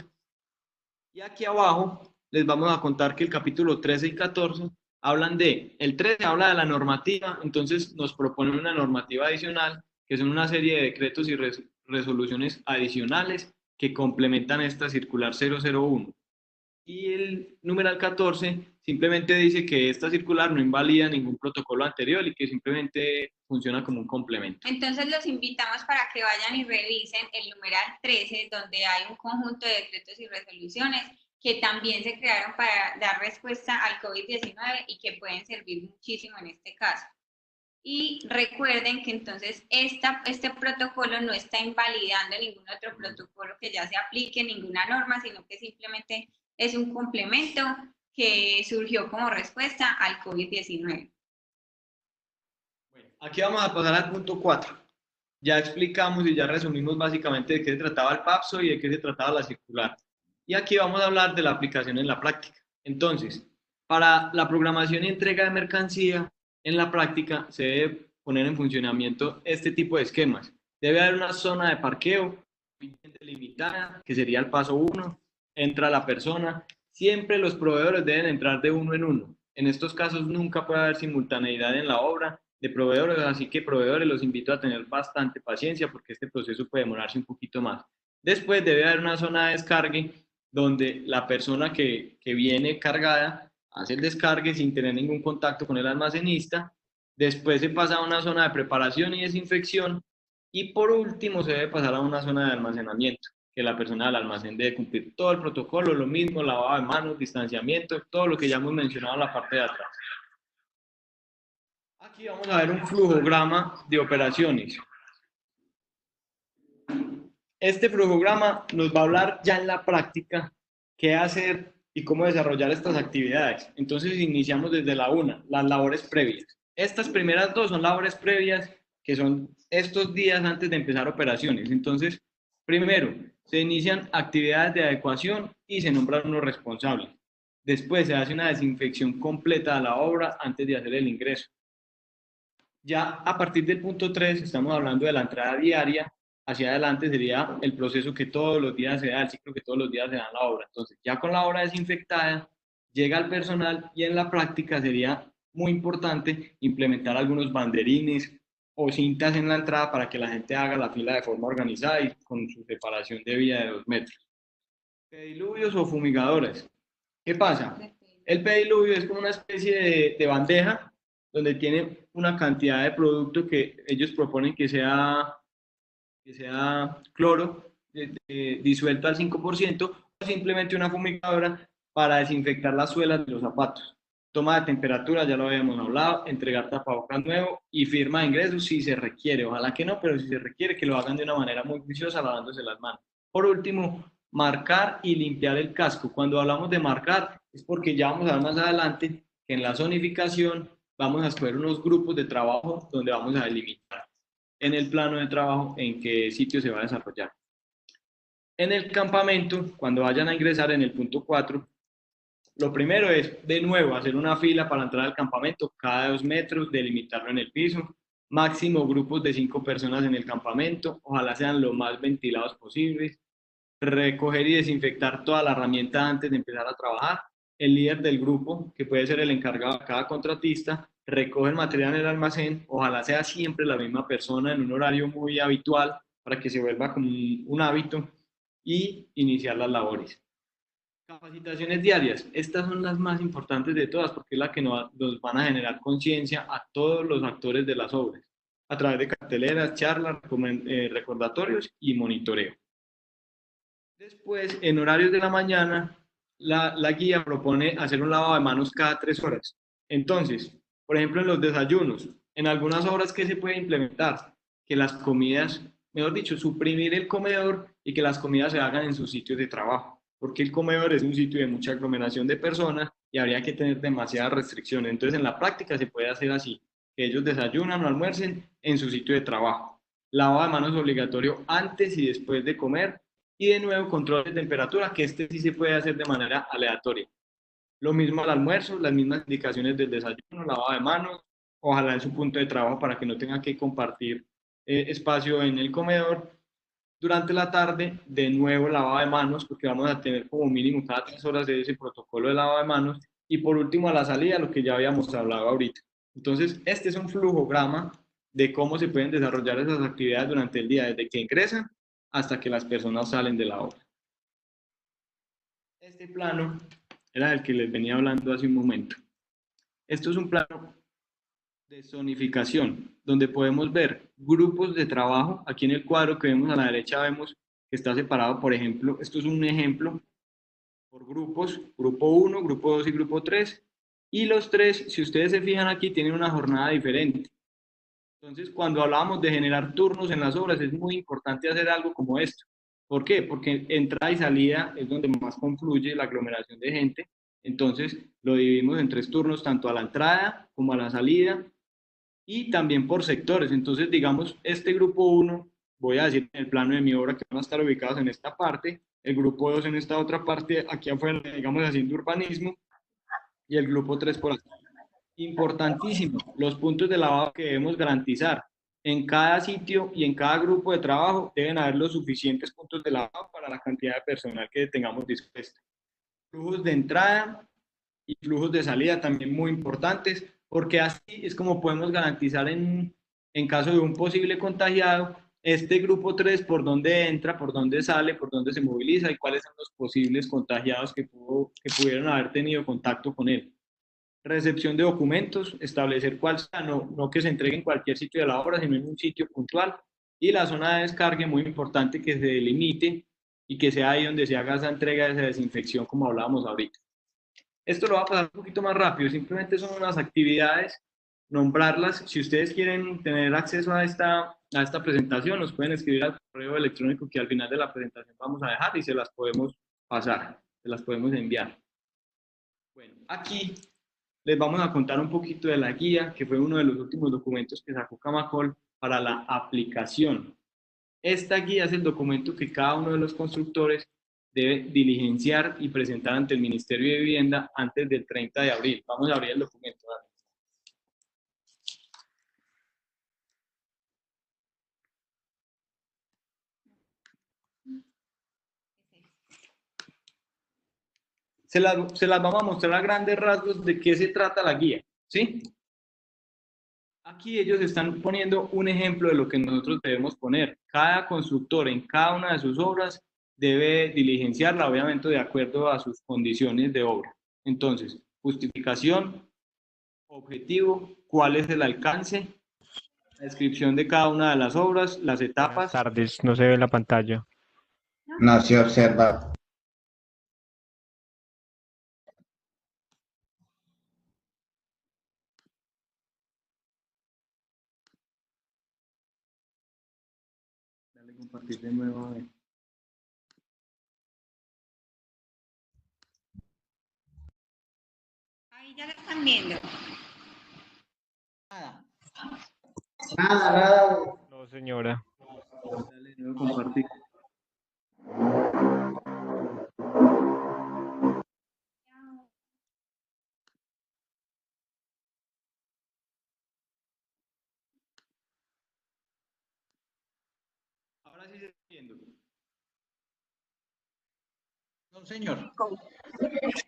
Y aquí abajo les vamos a contar que el capítulo 13 y 14 hablan el 13 habla de la normativa, entonces nos proponen una normativa adicional, que son una serie de decretos y resoluciones adicionales que complementan esta circular 001. Y el numeral 14 simplemente dice que esta circular no invalida ningún protocolo anterior y que simplemente funciona como un complemento. Entonces los invitamos para que vayan y revisen el numeral 13, donde hay un conjunto de decretos y resoluciones que también se crearon para dar respuesta al COVID-19 y que pueden servir muchísimo en este caso. Y recuerden que entonces este protocolo no está invalidando ningún otro protocolo que ya se aplique, ninguna norma, sino que simplemente es un complemento que surgió como respuesta al COVID-19. Bueno, aquí vamos a pasar al punto 4. Ya explicamos y ya resumimos básicamente de qué se trataba el PAPSO y de qué se trataba la circular. Y aquí vamos a hablar de la aplicación en la práctica. Entonces, para la programación y entrega de mercancía, en la práctica se debe poner en funcionamiento este tipo de esquemas. Debe haber una zona de parqueo bien delimitada, que sería el paso 1. Entra la persona. Siempre los proveedores deben entrar de uno en uno. En estos casos nunca puede haber simultaneidad en la obra de proveedores, así que proveedores los invito a tener bastante paciencia porque este proceso puede demorarse un poquito más. Después debe haber una zona de descargue donde la persona que viene cargada hace el descargue sin tener ningún contacto con el almacenista. Después se pasa a una zona de preparación y desinfección y por último se debe pasar a una zona de almacenamiento, que la persona del almacén debe cumplir todo el protocolo, lo mismo, lavado de manos, distanciamiento, todo lo que ya hemos mencionado en la parte de atrás. Aquí vamos a ver un flujograma de operaciones. Este flujograma nos va a hablar ya en la práctica qué hacer y cómo desarrollar estas actividades. Entonces iniciamos desde la 1, las labores previas. Estas primeras dos son labores previas, que son estos días antes de empezar operaciones. Entonces, primero, se inician actividades de adecuación y se nombran unos responsables. Después se hace una desinfección completa de la obra antes de hacer el ingreso. Ya a partir del punto 3 estamos hablando de la entrada diaria. Hacia adelante sería el proceso que todos los días se da, el ciclo que todos los días se da en la obra. Entonces, ya con la obra desinfectada, llega el personal y en la práctica sería muy importante implementar algunos banderines o cintas en la entrada para que la gente haga la fila de forma organizada y con su separación de vía de 2 metros. Pediluvios o fumigadores. ¿Qué pasa? El pediluvio es como una especie de bandeja donde tiene una cantidad de producto que ellos proponen que sea que sea cloro disuelto al 5%, o simplemente una fumigadora para desinfectar las suelas de los zapatos. Toma de temperatura, ya lo habíamos hablado, entregar tapabocas nuevo y firma de ingresos si se requiere. Ojalá que no, pero si se requiere, que lo hagan de una manera muy juiciosa, lavándose las manos. Por último, marcar y limpiar el casco. Cuando hablamos de marcar, es porque ya vamos a ver más adelante que en la zonificación vamos a escoger unos grupos de trabajo donde vamos a delimitar en el plano de trabajo en qué sitio se va a desarrollar. En el campamento, cuando vayan a ingresar en el punto 4, lo primero es, de nuevo, hacer una fila para entrar al campamento cada 2 metros, delimitarlo en el piso, máximo grupos de 5 personas en el campamento, ojalá sean lo más ventilados posibles, recoger y desinfectar toda la herramienta antes de empezar a trabajar, el líder del grupo, que puede ser el encargado de cada contratista, recoge el material en el almacén, ojalá sea siempre la misma persona en un horario muy habitual para que se vuelva como un hábito y iniciar las labores. Capacitaciones diarias, estas son las más importantes de todas porque es la que nos van a generar conciencia a todos los actores de las obras, a través de carteleras, charlas, recordatorios y monitoreo. Después, en horarios de la mañana, la guía propone hacer un lavado de manos cada 3 horas. Entonces, por ejemplo, en los desayunos, en algunas obras, ¿qué se puede implementar? Que las comidas, mejor dicho, suprimir el comedor y que las comidas se hagan en sus sitios de trabajo, porque el comedor es un sitio de mucha aglomeración de personas y habría que tener demasiadas restricciones. Entonces, en la práctica se puede hacer así, que ellos desayunan o almuercen en su sitio de trabajo. Lavado de manos obligatorio antes y después de comer. Y de nuevo, control de temperatura, que sí se puede hacer de manera aleatoria. Lo mismo al almuerzo, las mismas indicaciones del desayuno, lavado de manos, ojalá en su punto de trabajo para que no tenga que compartir espacio en el comedor. Durante la tarde, de nuevo lavado de manos, porque vamos a tener como mínimo cada 3 horas de ese protocolo de lavado de manos. Y por último, a la salida, lo que ya habíamos hablado ahorita. Entonces, este es un flujograma de cómo se pueden desarrollar esas actividades durante el día, desde que ingresan hasta que las personas salen de la obra. Este plano era el que les venía hablando hace un momento. Esto es un plano de zonificación, donde podemos ver grupos de trabajo. Aquí en el cuadro que vemos a la derecha vemos que está separado, por ejemplo, esto es un ejemplo por grupos, grupo 1, grupo 2 y grupo 3. Y los 3, si ustedes se fijan aquí, tienen una jornada diferente. Entonces, cuando hablamos de generar turnos en las obras, es muy importante hacer algo como esto. ¿Por qué? Porque entrada y salida es donde más confluye la aglomeración de gente. Entonces, lo dividimos en 3 turnos, tanto a la entrada como a la salida, y también por sectores. Entonces, digamos, este grupo 1, voy a decir en el plano de mi obra que van a estar ubicados en esta parte, el grupo 2 en esta otra parte, aquí afuera, digamos, haciendo urbanismo, y el grupo 3 por aquí. Importantísimo, los puntos de lavado que debemos garantizar. En cada sitio y en cada grupo de trabajo deben haber los suficientes puntos de lavado para la cantidad de personal que tengamos dispuesto. Flujos de entrada y flujos de salida también muy importantes, porque así es como podemos garantizar en caso de un posible contagiado, este grupo 3 por dónde entra, por dónde sale, por dónde se moviliza y cuáles son los posibles contagiados que pudieron haber tenido contacto con él. Recepción de documentos, establecer cuál sea, no que se entregue en cualquier sitio de la obra, sino en un sitio puntual. Y la zona de descargue, muy importante que se delimite y que sea ahí donde se haga esa entrega de esa desinfección, como hablábamos ahorita. Esto lo va a pasar un poquito más rápido, simplemente son unas actividades, nombrarlas. Si ustedes quieren tener acceso a esta presentación, nos pueden escribir al correo electrónico que al final de la presentación vamos a dejar y se las podemos pasar, se las podemos enviar. Bueno, aquí les vamos a contar un poquito de la guía, que fue uno de los últimos documentos que sacó Camacol para la aplicación. Esta guía es el documento que cada uno de los constructores debe diligenciar y presentar ante el Ministerio de Vivienda antes del 30 de abril. Vamos a abrir el documento. Se las vamos a mostrar a grandes rasgos de qué se trata la guía, ¿sí? Aquí ellos están poniendo un ejemplo de lo que nosotros debemos poner. Cada constructor en cada una de sus obras debe diligenciarla, obviamente de acuerdo a sus condiciones de obra. Entonces, justificación, objetivo, cuál es el alcance, la descripción de cada una de las obras, las Buenas etapas. tardes, no se ve la pantalla. No se observa. Dale compartir de nuevo. A ver. Ahí ya lo están viendo. Nada, nada. No, señora. Dale de nuevo compartir. Ahora sí se está viendo. No, señor. Nico,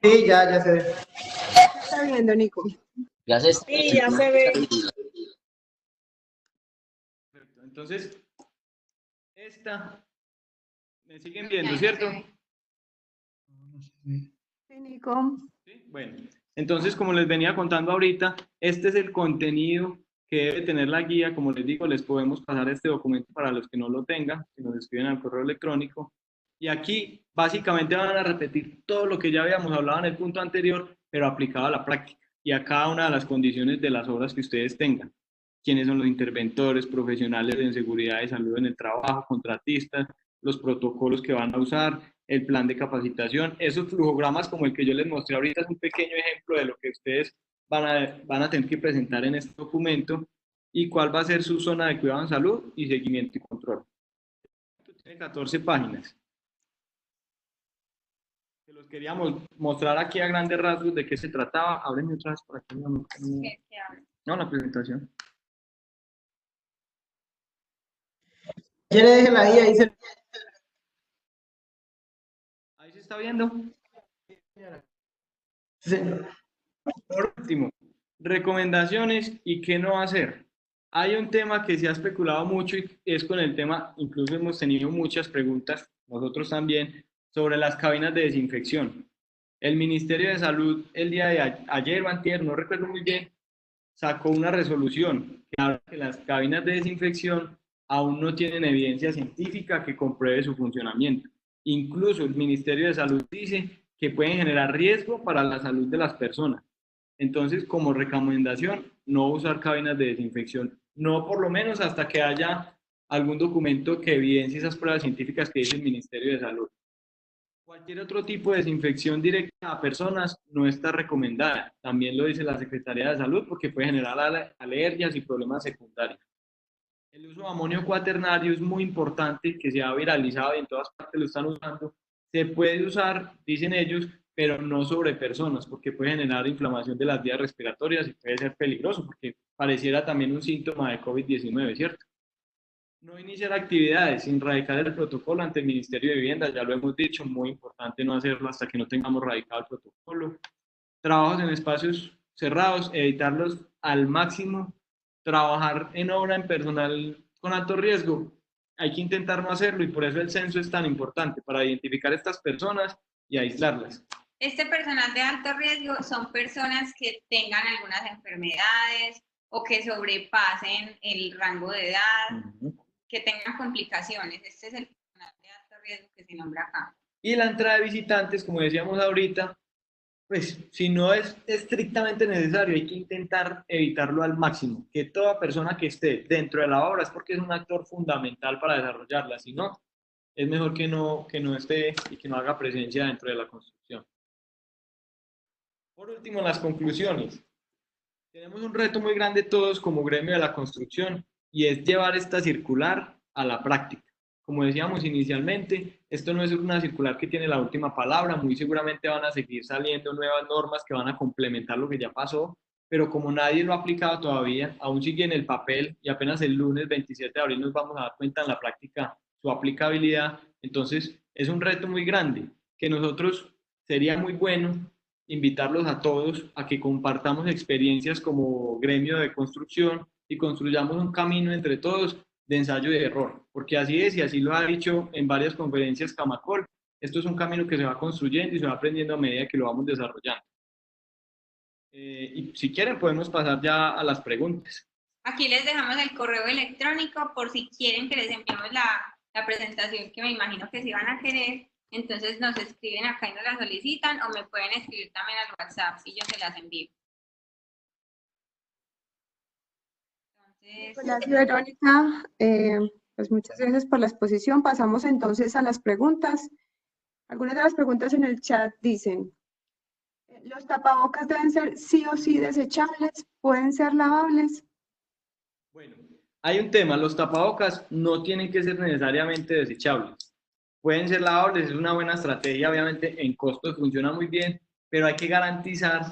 Sí, ya se ve. ¿qué está viendo, Nico? Ya se Sí, ya se ve. Perfecto. Entonces, esta, me siguen viendo, ¿cierto? Sí, Nico. ¿Sí? Bueno, entonces, como les venía contando ahorita, este es el contenido que debe tener la guía. Como les digo, les podemos pasar este documento para los que no lo tengan, que nos escriben al correo electrónico. Y aquí, básicamente, van a repetir todo lo que ya habíamos hablado en el punto anterior, pero aplicado a la práctica y a cada una de las condiciones de las obras que ustedes tengan. Quiénes son los interventores, profesionales en seguridad y salud en el trabajo, contratistas, los protocolos que van a usar, el plan de capacitación. Esos flujogramas como el que yo les mostré ahorita es un pequeño ejemplo de lo que ustedes van a tener que presentar en este documento y cuál va a ser su zona de cuidado en salud y seguimiento y control. Tiene 14 páginas. Que los queríamos mostrar aquí a grandes rasgos de qué se trataba. Ábreme otra vez por aquí. No, la presentación. ¿Quiere déjela ahí? Ahí se... Ahí se está viendo. Sí. Por último, recomendaciones y qué no hacer. Hay un tema que se ha especulado mucho y es con el tema, incluso hemos tenido muchas preguntas, nosotros también, sobre las cabinas de desinfección. El Ministerio de Salud el día de ayer o antier, no recuerdo muy bien, sacó una resolución que habla que las cabinas de desinfección aún no tienen evidencia científica que compruebe su funcionamiento. Incluso el Ministerio de Salud dice que pueden generar riesgo para la salud de las personas. Entonces, como recomendación, no usar cabinas de desinfección, no por lo menos hasta que haya algún documento que evidencie esas pruebas científicas que dice el Ministerio de Salud. Cualquier otro tipo de desinfección directa a personas no está recomendada. También lo dice la Secretaría de Salud porque puede generar alergias y problemas secundarios. El uso de amonio cuaternario es muy importante, que se ha viralizado y en todas partes lo están usando. Se puede usar, dicen ellos, pero no sobre personas porque puede generar inflamación de las vías respiratorias y puede ser peligroso porque pareciera también un síntoma de COVID-19, ¿cierto? No iniciar actividades sin radicar el protocolo ante el Ministerio de Vivienda, ya lo hemos dicho, muy importante no hacerlo hasta que no tengamos radicado el protocolo. Trabajos en espacios cerrados, evitarlos al máximo. Trabajar en obra en personal con alto riesgo, hay que intentar no hacerlo y por eso el censo es tan importante, para identificar a estas personas y aislarlas. Este personal de alto riesgo son personas que tengan algunas enfermedades o que sobrepasen el rango de edad, que tengan complicaciones. Este es el personal de alto riesgo que se nombra acá. Y la entrada de visitantes, como decíamos ahorita, pues si no es estrictamente necesario, hay que intentar evitarlo al máximo. Que toda persona que esté dentro de la obra es porque es un actor fundamental para desarrollarla. Si no, es mejor que no esté y que no haga presencia dentro de la construcción. Por último, las conclusiones. Tenemos un reto muy grande todos como gremio de la construcción y es llevar esta circular a la práctica. Como decíamos inicialmente, esto no es una circular que tiene la última palabra, muy seguramente van a seguir saliendo nuevas normas que van a complementar lo que ya pasó, pero como nadie lo ha aplicado todavía, aún sigue en el papel y apenas el lunes 27 de abril nos vamos a dar cuenta en la práctica su aplicabilidad, entonces es un reto muy grande que nosotros sería muy bueno invitarlos a todos a que compartamos experiencias como gremio de construcción y construyamos un camino entre todos de ensayo y error, porque así es y así lo ha dicho en varias conferencias Camacol, esto es un camino que se va construyendo y se va aprendiendo a medida que lo vamos desarrollando. Y si quieren podemos pasar ya a las preguntas. Aquí les dejamos el correo electrónico por si quieren que les enviemos la presentación que me imagino que sí van a querer. Entonces nos escriben acá y nos la solicitan o me pueden escribir también al WhatsApp y yo se las envío. Entonces, Gracias, Verónica. Pues muchas gracias por la exposición. Pasamos entonces a las preguntas. Algunas de las preguntas en el chat dicen, ¿los tapabocas deben ser sí o sí desechables? ¿Pueden ser lavables? Bueno, hay un tema, los tapabocas no tienen que ser necesariamente desechables. Pueden ser lavables, es una buena estrategia, obviamente en costos funciona muy bien, pero hay que garantizar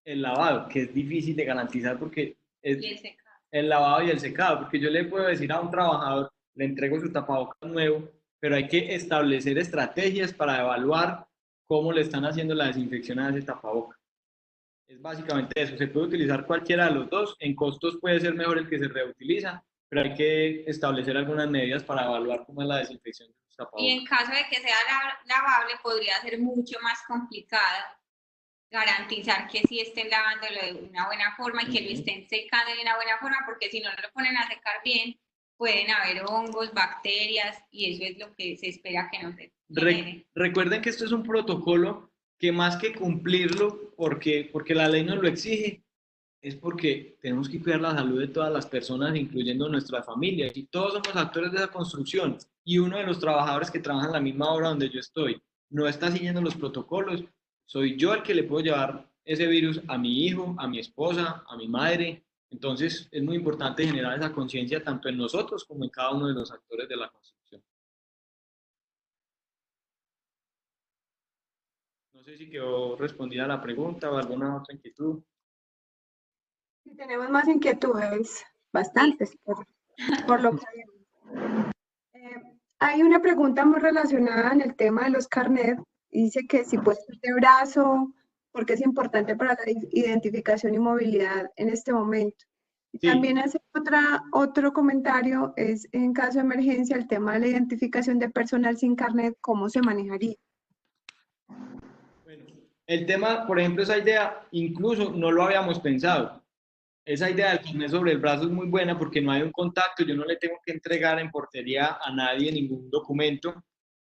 el lavado, que es difícil de garantizar porque es y el secado. el lavado y el secado, porque yo le puedo decir a un trabajador, le entrego su tapabocas nuevo, pero hay que establecer estrategias para evaluar cómo le están haciendo la desinfección a ese tapabocas. Es básicamente eso, se puede utilizar cualquiera de los dos, en costos puede ser mejor el que se reutiliza, pero hay que establecer algunas medidas para evaluar cómo es la desinfección de los tapabocas. Y en caso de que sea lavable, podría ser mucho más complicado garantizar que sí estén lavándolo de una buena forma y que lo estén secando de una buena forma, porque si no lo ponen a secar bien, pueden haber hongos, bacterias, y eso es lo que se espera que no se genere. Recuerden que esto es un protocolo que más que cumplirlo, porque la ley nos lo exige, es porque tenemos que cuidar la salud de todas las personas, incluyendo nuestras familias, y todos somos actores de esa construcción, y uno de los trabajadores que trabaja en la misma obra donde yo estoy no está siguiendo los protocolos, soy yo el que le puedo llevar ese virus a mi hijo, a mi esposa, a mi madre. Entonces es muy importante generar esa conciencia tanto en nosotros como en cada uno de los actores de la construcción. No sé si quedó respondida la pregunta o alguna otra inquietud. Si tenemos más inquietudes, bastantes, por lo que vemos. Hay una pregunta muy relacionada en el tema de los carnets. Dice que si puede ser de brazo, porque es importante para la identificación y movilidad en este momento. Y Sí. también hace otro comentario, es en caso de emergencia, el tema de la identificación de personal sin carnet, ¿cómo se manejaría? Bueno, el tema, por ejemplo, esa idea, incluso no lo habíamos pensado. Esa idea del carnet sobre el brazo es muy buena porque no hay un contacto, yo no le tengo que entregar en portería a nadie ningún documento.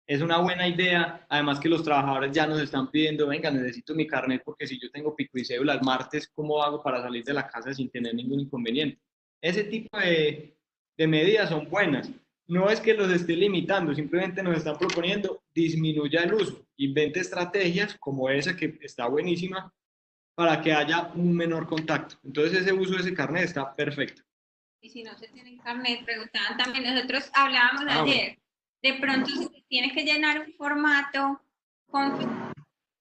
Es una buena idea, además que los trabajadores ya nos están pidiendo, venga, necesito mi carnet porque si yo tengo pico y cédula el martes, ¿cómo hago para salir de la casa sin tener ningún inconveniente? Ese tipo de medidas son buenas. No es que los esté limitando, simplemente nos están proponiendo disminuya el uso, invente estrategias como esa que está buenísima para que haya un menor contacto. Entonces ese uso de ese carnet está perfecto. Y si no se tienen carnet, preguntaban también, nosotros hablábamos ayer, de pronto se tiene que llenar un formato,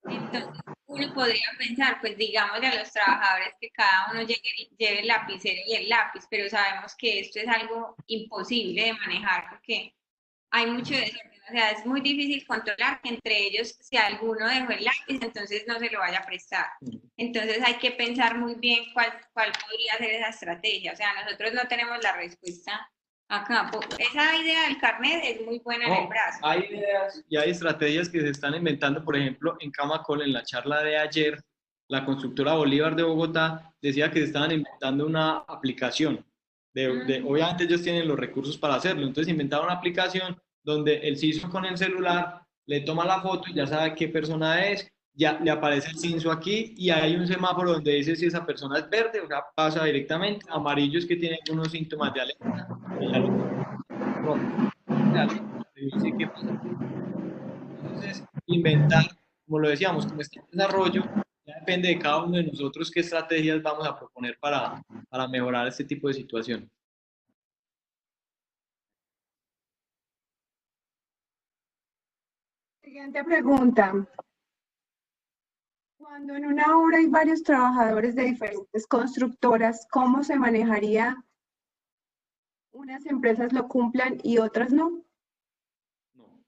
entonces uno podría pensar, pues digámosle a los trabajadores que cada uno lleve el lapicero y el lápiz, pero sabemos que esto es algo imposible de manejar porque hay mucho desorden, o sea, es muy difícil controlar que entre ellos, si alguno dejó el lápiz, entonces no se lo vaya a prestar. Entonces hay que pensar muy bien cuál podría ser esa estrategia. O sea, nosotros no tenemos la respuesta acá. Esa idea del carnet es muy buena en el brazo. Hay ideas y hay estrategias que se están inventando, por ejemplo, en Camacol, en la charla de ayer, la constructora Bolívar de Bogotá decía que se estaban inventando una aplicación. Obviamente ellos tienen los recursos para hacerlo, entonces inventaron una aplicación donde el CISO con el celular le toma la foto y ya sabe qué persona es, ya le aparece el CISO aquí y hay un semáforo donde dice si esa persona es verde, o sea, pasa directamente, amarillo es que tiene algunos síntomas de alerta y ya lo dice qué pasa. Entonces, inventar, como lo decíamos, como está en desarrollo, ya depende de cada uno de nosotros qué estrategias vamos a proponer para mejorar este tipo de situación. Siguiente pregunta. Cuando en una obra hay varios trabajadores de diferentes constructoras, ¿cómo se manejaría? Unas empresas lo cumplan y otras no. No.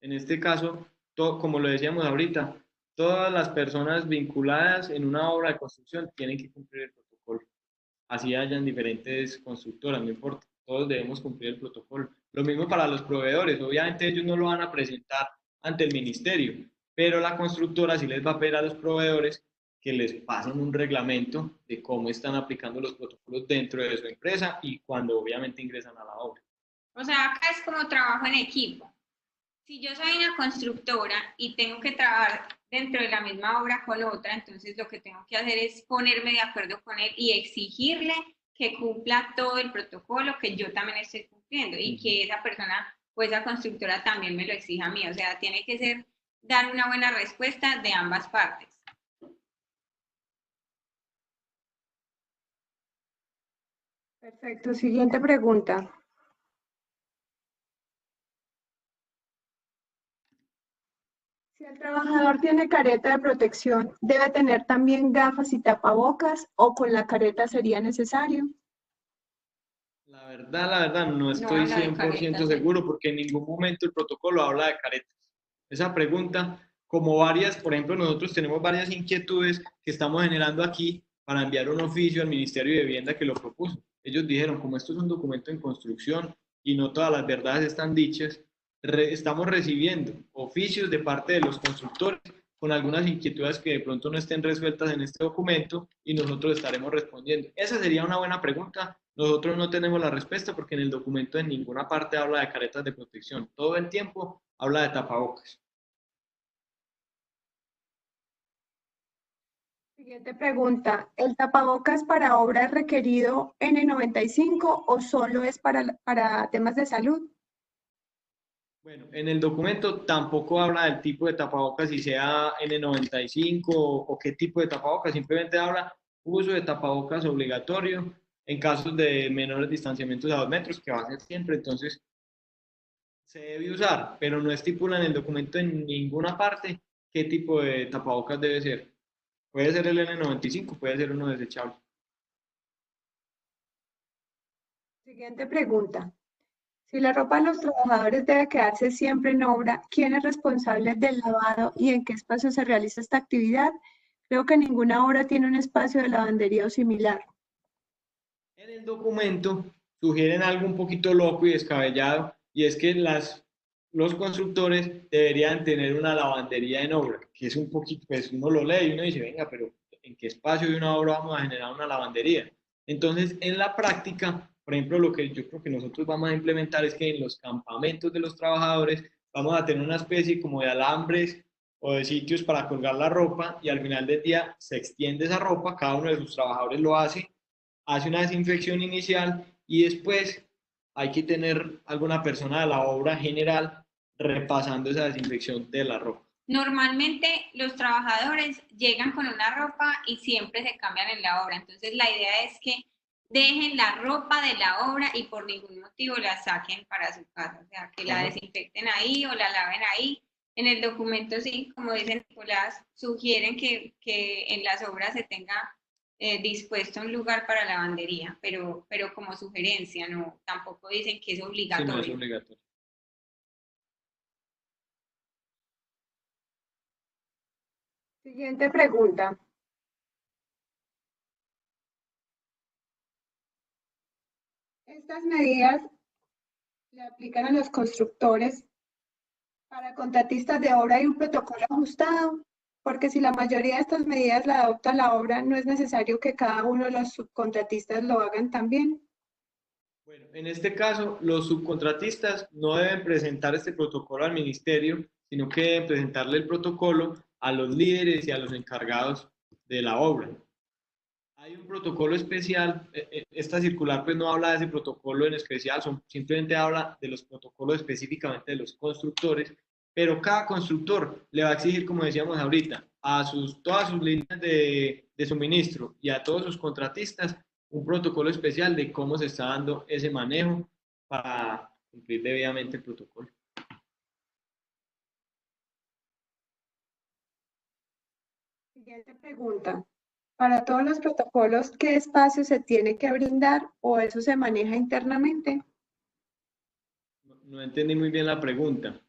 En este caso, como lo decíamos ahorita, todas las personas vinculadas en una obra de construcción tienen que cumplir el protocolo. Así hayan diferentes constructoras, no importa, todos debemos cumplir el protocolo. Lo mismo para los proveedores, obviamente ellos no lo van a presentar ante el ministerio, pero la constructora sí les va a pedir a los proveedores que les pasen un reglamento de cómo están aplicando los protocolos dentro de su empresa y cuando obviamente ingresan a la obra. O sea, acá es como trabajo en equipo. Si yo soy una constructora y tengo que trabajar dentro de la misma obra con otra, entonces lo que tengo que hacer es ponerme de acuerdo con él y exigirle que cumpla todo el protocolo que yo también estoy cumpliendo y que esa persona o esa constructora también me lo exija a mí. O sea, tiene que ser dar una buena respuesta de ambas partes. Perfecto. Siguiente pregunta. Si el trabajador tiene careta de protección, ¿debe tener también gafas y tapabocas o con la careta sería necesario? La verdad, no estoy habla de 100% caretas, seguro porque en ningún momento el protocolo habla de caretas. Esa pregunta, como varias, por ejemplo, nosotros tenemos varias inquietudes que estamos generando aquí para enviar un oficio al Ministerio de Vivienda que lo propuso. Ellos dijeron, como esto es un documento en construcción y no todas las verdades están dichas, estamos recibiendo oficios de parte de los constructores con algunas inquietudes que de pronto no estén resueltas en este documento y nosotros estaremos respondiendo. Esa sería una buena pregunta. Nosotros no tenemos la respuesta porque en el documento en ninguna parte habla de caretas de protección. Todo el tiempo habla de tapabocas. Siguiente pregunta. ¿El tapabocas para obra es requerido N95 o solo es para temas de salud? Bueno, en el documento tampoco habla del tipo de tapabocas, si sea N95 o qué tipo de tapabocas, simplemente habla uso de tapabocas obligatorio en casos de menores distanciamientos a 2 metros, que va a ser siempre, entonces se debe usar, pero no estipula en el documento en ninguna parte qué tipo de tapabocas debe ser. Puede ser el N95, puede ser uno desechable. Siguiente pregunta. Si la ropa de los trabajadores debe quedarse siempre en obra, ¿quién es responsable del lavado y en qué espacio se realiza esta actividad? Creo que ninguna obra tiene un espacio de lavandería o similar. En el documento sugieren algo un poquito loco y descabellado, y es que los constructores deberían tener una lavandería en obra, que es un poquito, pues uno lo lee y uno dice, venga, pero ¿en qué espacio de una obra vamos a generar una lavandería? Entonces, en la práctica, por ejemplo, lo que yo creo que nosotros vamos a implementar es que en los campamentos de los trabajadores vamos a tener una especie como de alambres o de sitios para colgar la ropa y al final del día se extiende esa ropa, cada uno de sus trabajadores lo hace una desinfección inicial y después hay que tener alguna persona de la obra general repasando esa desinfección de la ropa. Normalmente los trabajadores llegan con una ropa y siempre se cambian en la obra. Entonces la idea es que dejen la ropa de la obra y por ningún motivo la saquen para su casa. O sea, que la desinfecten ahí o la laven ahí. En el documento sí, como dice Nicolás, sugieren que en las obras se tenga dispuesto un lugar para lavandería, pero como sugerencia, no, tampoco dicen que es obligatorio. Sí, no es obligatorio. Siguiente pregunta. Estas medidas le aplican a los constructores. Para contratistas de obra hay un protocolo ajustado, porque si la mayoría de estas medidas la adopta la obra, no es necesario que cada uno de los subcontratistas lo hagan también. Bueno, en este caso, los subcontratistas no deben presentar este protocolo al ministerio, sino que deben presentarle el protocolo a los líderes y a los encargados de la obra. Hay un protocolo especial, esta circular pues no habla de ese protocolo en especial, simplemente habla de los protocolos específicamente de los constructores, pero cada constructor le va a exigir, como decíamos ahorita, a todas sus líneas de suministro y a todos sus contratistas un protocolo especial de cómo se está dando ese manejo para cumplir debidamente el protocolo. Siguiente pregunta. Para todos los protocolos, ¿qué espacio se tiene que brindar o eso se maneja internamente? No entendí muy bien la pregunta.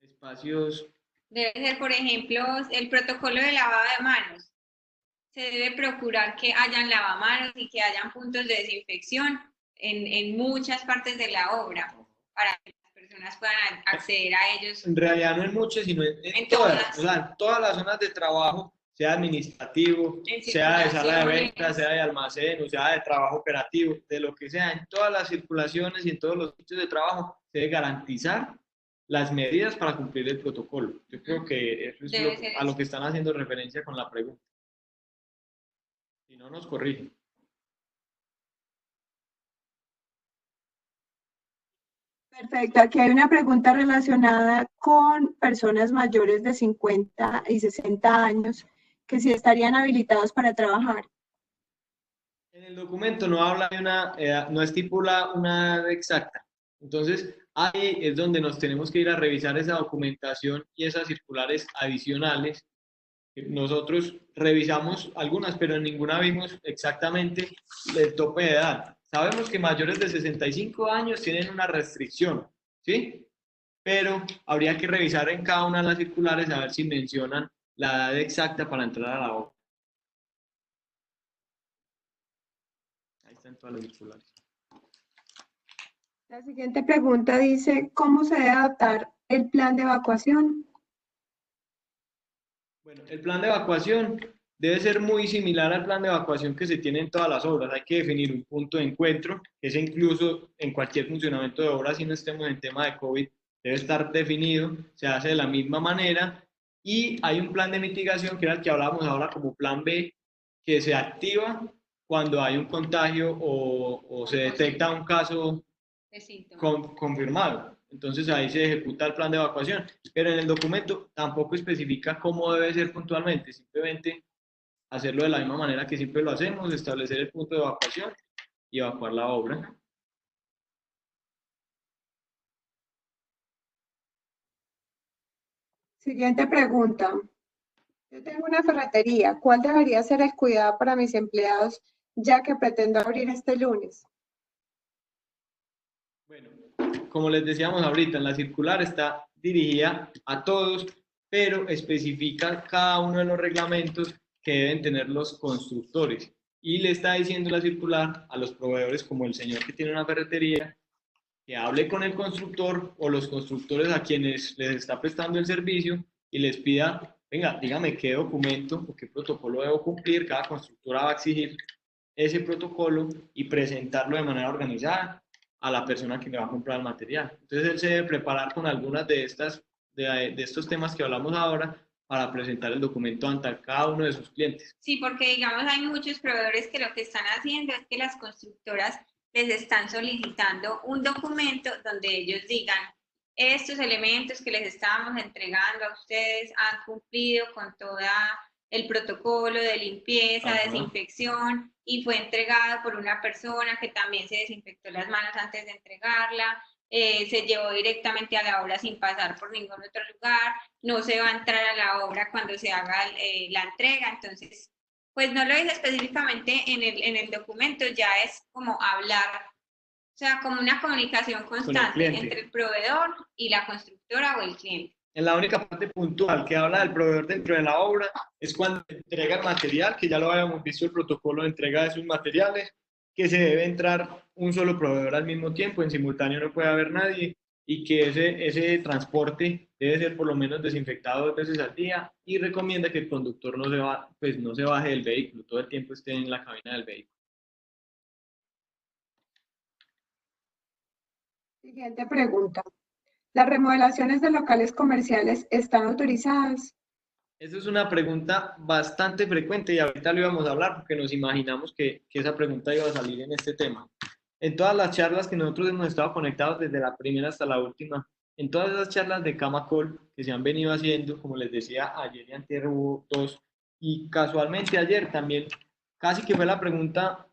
Espacios. Debe ser, por ejemplo, el protocolo de lavado de manos. Se debe procurar que hayan lavamanos y que hayan puntos de desinfección en muchas partes de la obra para que las personas puedan acceder a ellos. En realidad no en muchas, sino en En todas. todas. O sea, en todas las zonas de trabajo sea administrativo, En sea de sala de circulaciones. ventas, sea de almacén, o sea de trabajo operativo, de lo que sea, en todas las circulaciones y en todos los sitios de trabajo, se debe garantizar las medidas para cumplir el protocolo. Yo creo que eso es a lo que están haciendo referencia con la pregunta. Si no, nos corrigen. Perfecto, aquí hay una pregunta relacionada con personas mayores de 50 y 60 años que sí estarían habilitados para trabajar. En el documento no habla de una edad, no estipula una edad exacta. Entonces, ahí es donde nos tenemos que ir a revisar esa documentación y esas circulares adicionales. Nosotros revisamos algunas, pero en ninguna vimos exactamente el tope de edad. Sabemos que mayores de 65 años tienen una restricción, ¿sí? Pero habría que revisar en cada una de las circulares a ver si mencionan la edad exacta para entrar a la obra. Ahí están todas las circulares. La siguiente pregunta dice, ¿cómo se debe adaptar el plan de evacuación? Bueno, el plan de evacuación debe ser muy similar al plan de evacuación que se tiene en todas las obras. Hay que definir un punto de encuentro, que es incluso en cualquier funcionamiento de obra, si no estemos en tema de COVID, debe estar definido, se hace de la misma manera, y hay un plan de mitigación, que era el que hablábamos ahora como plan B, que se activa cuando hay un contagio o se detecta un caso confirmado. Entonces ahí se ejecuta el plan de evacuación, pero en el documento tampoco especifica cómo debe ser puntualmente, simplemente hacerlo de la misma manera que siempre lo hacemos, establecer el punto de evacuación y evacuar la obra. Siguiente pregunta. Yo tengo una ferretería. ¿Cuál debería ser el cuidado para mis empleados ya que pretendo abrir este lunes? Bueno, como les decíamos ahorita, en la circular está dirigida a todos, pero especifica cada uno de los reglamentos que deben tener los constructores. Y le está diciendo la circular a los proveedores, como el señor que tiene una ferretería, que hable con el constructor o los constructores a quienes les está prestando el servicio y les pida, venga, dígame qué documento o qué protocolo debo cumplir. Cada constructora va a exigir ese protocolo y presentarlo de manera organizada a la persona que le va a comprar el material. Entonces él se debe preparar con algunas de estos temas que hablamos ahora para presentar el documento ante cada uno de sus clientes. Sí, porque digamos hay muchos proveedores que lo que están haciendo es que las constructoras les están solicitando un documento donde ellos digan estos elementos que les estábamos entregando a ustedes han cumplido con toda el protocolo de limpieza, desinfección, y fue entregado por una persona que también se desinfectó las manos antes de entregarla, se llevó directamente a la obra sin pasar por ningún otro lugar, no se va a entrar a la obra cuando se haga la entrega. Entonces, pues no lo dice específicamente en el documento, ya es como hablar, o sea, como una comunicación constante entre el proveedor y la constructora o el cliente. En la única parte puntual que habla del proveedor dentro de la obra es cuando entrega el material, que ya lo habíamos visto el protocolo de entrega de sus materiales, que se debe entrar un solo proveedor al mismo tiempo, en simultáneo no puede haber nadie, y que ese transporte debe ser por lo menos desinfectado 2 veces al día, y recomienda que el conductor no se baje del vehículo, todo el tiempo esté en la cabina del vehículo. Siguiente pregunta. ¿Las remodelaciones de locales comerciales están autorizadas? Esa es una pregunta bastante frecuente y ahorita lo íbamos a hablar porque nos imaginamos que esa pregunta iba a salir en este tema. En todas las charlas que nosotros hemos estado conectados desde la primera hasta la última, en todas esas charlas de Camacol que se han venido haciendo, como les decía, ayer y antier hubo 2, y casualmente ayer también casi que fue la pregunta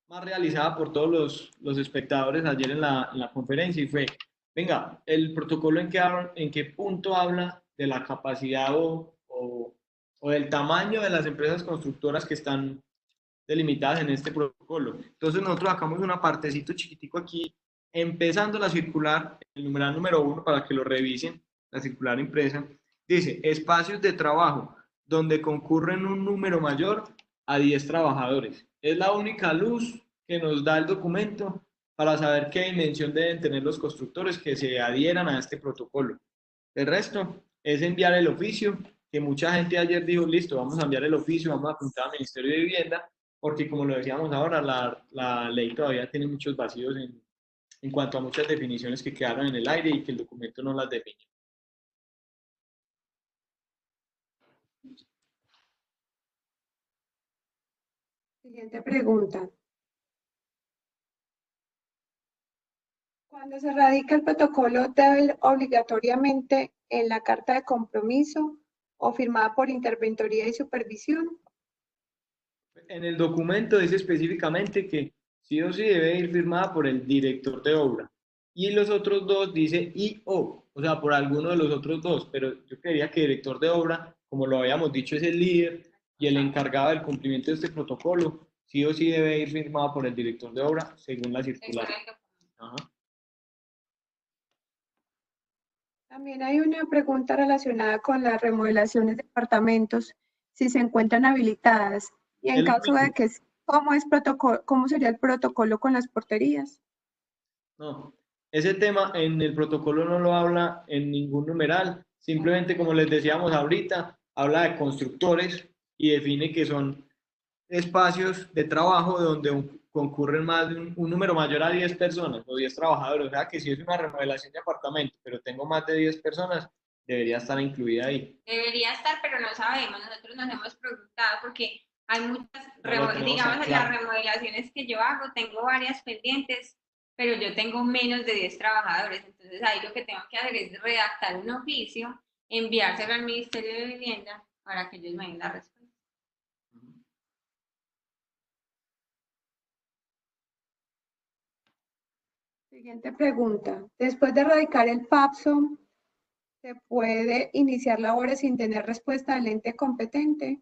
más realizada por todos los espectadores ayer en la conferencia, y fue, venga, el protocolo en qué punto habla de la capacidad o del tamaño de las empresas constructoras que están delimitadas en este protocolo. Entonces nosotros sacamos una partecito chiquitico aquí, empezando la circular, el numeral número 1 para que lo revisen, la circular impresa, dice, espacios de trabajo donde concurren un número mayor a 10 trabajadores. Es la única luz que nos da el documento para saber qué dimensión deben tener los constructores que se adhieran a este protocolo. El resto es enviar el oficio que mucha gente ayer dijo, listo, vamos a enviar el oficio, vamos a apuntar al Ministerio de Vivienda, porque como lo decíamos ahora, la ley todavía tiene muchos vacíos en cuanto a muchas definiciones que quedaron en el aire y que el documento no las define. Siguiente pregunta. Cuando se radica el protocolo, ¿debe ir obligatoriamente en la carta de compromiso o firmada por interventoría y supervisión? En el documento dice específicamente que sí o sí debe ir firmada por el director de obra. Y los otros dos dice o sea, por alguno de los otros dos. Pero yo creería que el director de obra, como lo habíamos dicho, es el líder y el encargado del cumplimiento de este protocolo, sí o sí debe ir firmado por el director de obra según la circular. Ajá. También hay una pregunta relacionada con las remodelaciones de departamentos, si se encuentran habilitadas y en caso de que sí, ¿cómo sería el protocolo con las porterías? No, ese tema en el protocolo no lo habla en ningún numeral, simplemente como les decíamos ahorita, habla de constructores y define que son espacios de trabajo donde concurren más de un número mayor a 10 personas o 10 trabajadores. O sea que si es una remodelación de apartamento, pero tengo más de 10 personas, debería estar incluida ahí. Debería estar, pero no sabemos. Nosotros nos hemos preguntado porque hay muchas, digamos, en las remodelaciones que yo hago, tengo varias pendientes, pero yo tengo menos de 10 trabajadores. Entonces ahí lo que tengo que hacer es redactar un oficio, enviárselo al Ministerio de Vivienda para que ellos me den la respuesta. Siguiente pregunta. Después de radicar el PAPSO, ¿se puede iniciar labores sin tener respuesta del ente competente?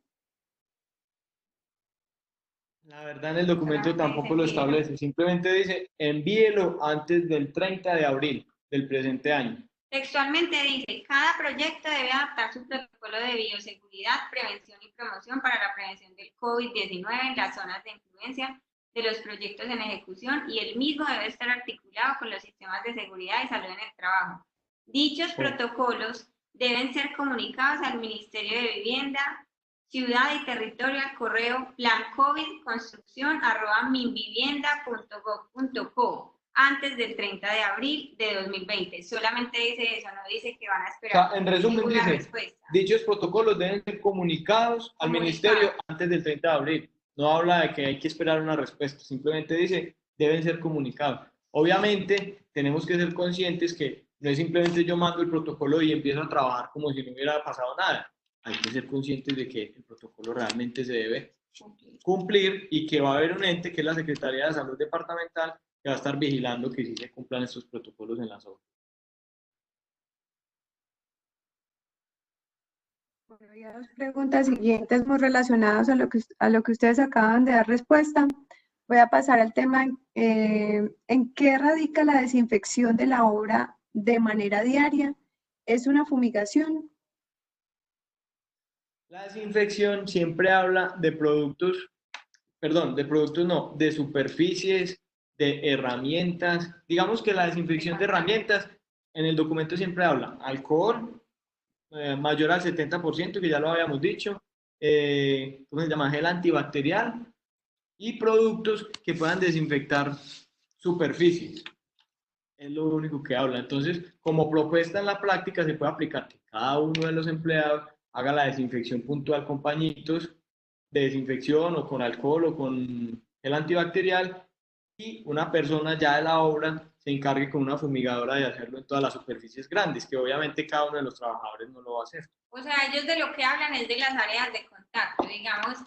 La verdad en el documento tampoco lo establece, simplemente dice envíelo antes del 30 de abril del presente año. Textualmente dice, cada proyecto debe adaptar su protocolo de bioseguridad, prevención y promoción para la prevención del COVID-19 en las zonas de influencia de los proyectos en ejecución y el mismo debe estar articulado con los sistemas de seguridad y salud en el trabajo. Dichos protocolos deben ser comunicados al Ministerio de Vivienda, Ciudad y Territorio al correo plancovid.construcción@minvivienda.gov.co antes del 30 de abril de 2020. Solamente dice eso, no dice que van a esperar. O sea, en resumen dice, respuesta. Dichos protocolos deben ser comunicados al ministerio antes del 30 de abril. No habla de que hay que esperar una respuesta, simplemente dice, deben ser comunicados. Obviamente, tenemos que ser conscientes que no es simplemente yo mando el protocolo y empiezo a trabajar como si no hubiera pasado nada. Hay que ser conscientes de que el protocolo realmente se debe cumplir y que va a haber un ente que es la Secretaría de Salud Departamental que va a estar vigilando que sí se cumplan estos protocolos en las obras. Bueno, y dos preguntas siguientes muy relacionadas a lo que ustedes acaban de dar respuesta. Voy a pasar al tema en qué radica la desinfección de la obra de manera diaria. ¿Es una fumigación? La desinfección siempre habla de productos, perdón, de productos no, de superficies, de herramientas. Digamos que la desinfección de herramientas, en el documento siempre habla alcohol, mayor al 70%, que ya lo habíamos dicho, ¿cómo se llama? Gel antibacterial y productos que puedan desinfectar superficies. Es lo único que habla. Entonces, como propuesta en la práctica, se puede aplicar que cada uno de los empleados haga la desinfección puntual con pañitos de desinfección o con alcohol o con gel antibacterial y una persona ya de la obra se encargue con una fumigadora de hacerlo en todas las superficies grandes, que obviamente cada uno de los trabajadores no lo va a hacer. O sea, ellos de lo que hablan es de las áreas de contacto, digamos,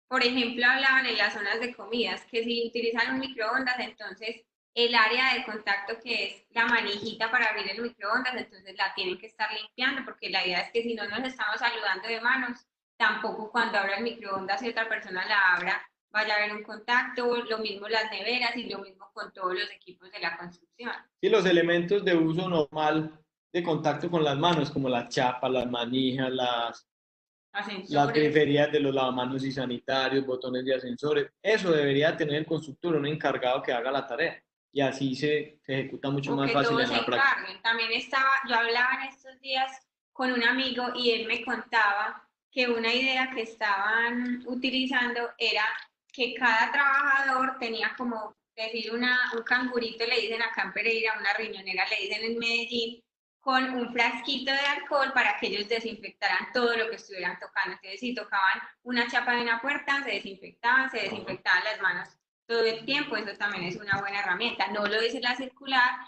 por ejemplo, hablaban en las zonas de comidas, que si utilizan un microondas, entonces el área de contacto que es la manijita para abrir el microondas, entonces la tienen que estar limpiando, porque la idea es que si no nos estamos saludando de manos, tampoco cuando abra el microondas y otra persona la abra, vaya a haber un contacto, lo mismo las neveras y lo mismo con todos los equipos de la construcción. Sí, los elementos de uso normal de contacto con las manos, como las chapas, las manijas, las periferias de los lavamanos y sanitarios, botones de ascensores, eso debería tener el constructor, un encargado que haga la tarea. Y así se ejecuta mucho más fácil en la práctica. También yo hablaba en estos días con un amigo y él me contaba que una idea que estaban utilizando era que cada trabajador tenía como decir un cangurito, le dicen acá en Pereira, una riñonera le dicen en Medellín, con un frasquito de alcohol para que ellos desinfectaran todo lo que estuvieran tocando. Entonces, si tocaban una chapa de una puerta, se desinfectaban las manos todo el tiempo. Eso también es una buena herramienta. No lo dice la circular.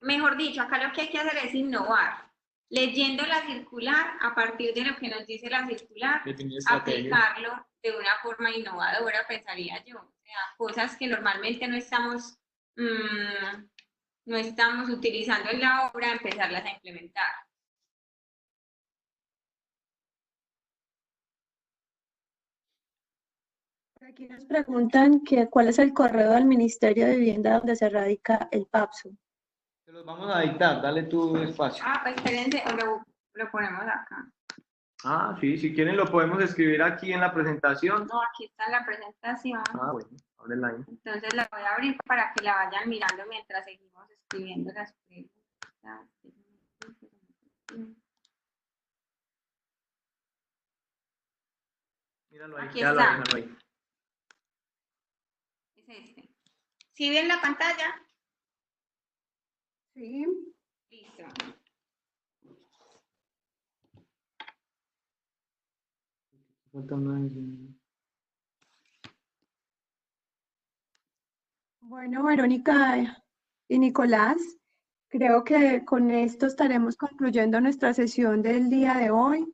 Mejor dicho, acá lo que hay que hacer es innovar. Leyendo la circular, a partir de lo que nos dice la circular, aplicarlo de una forma innovadora, pensaría yo. O sea, cosas que normalmente no estamos utilizando en la obra, empezarlas a implementar. Aquí nos preguntan cuál es el correo del Ministerio de Vivienda donde se radica el PAPSU. Te los vamos a dictar, dale tu espacio. Pues espérense, lo ponemos acá. Sí, si quieren lo podemos escribir aquí en la presentación. No, aquí está la presentación. Bueno, ábrela ahí. Entonces la voy a abrir para que la vayan mirando mientras seguimos escribiendo las preguntas. Míralo ahí, Aquí déjalo está. ahí, déjalo ahí. Es este. ¿Sí ven la pantalla? Sí. Listo. Bueno, Verónica y Nicolás, creo que con esto estaremos concluyendo nuestra sesión del día de hoy.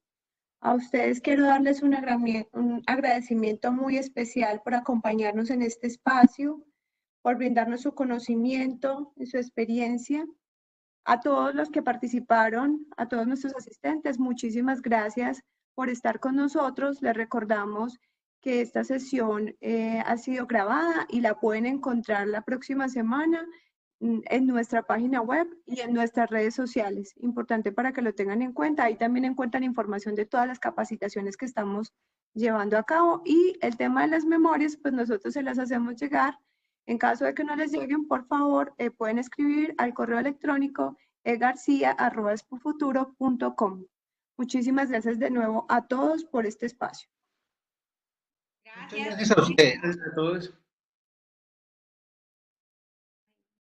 A ustedes quiero darles un agradecimiento muy especial por acompañarnos en este espacio, por brindarnos su conocimiento y su experiencia. A todos los que participaron, a todos nuestros asistentes, muchísimas gracias por estar con nosotros. Les recordamos que esta sesión ha sido grabada y la pueden encontrar la próxima semana en nuestra página web y en nuestras redes sociales. Importante para que lo tengan en cuenta. Ahí también encuentran información de todas las capacitaciones que estamos llevando a cabo, y el tema de las memorias, pues nosotros se las hacemos llegar. En caso de que no les lleguen, por favor, pueden escribir al correo electrónico egarcia@expofuturo.com. Muchísimas gracias de nuevo a todos por este espacio. Gracias. Gracias a ustedes. Gracias a todos.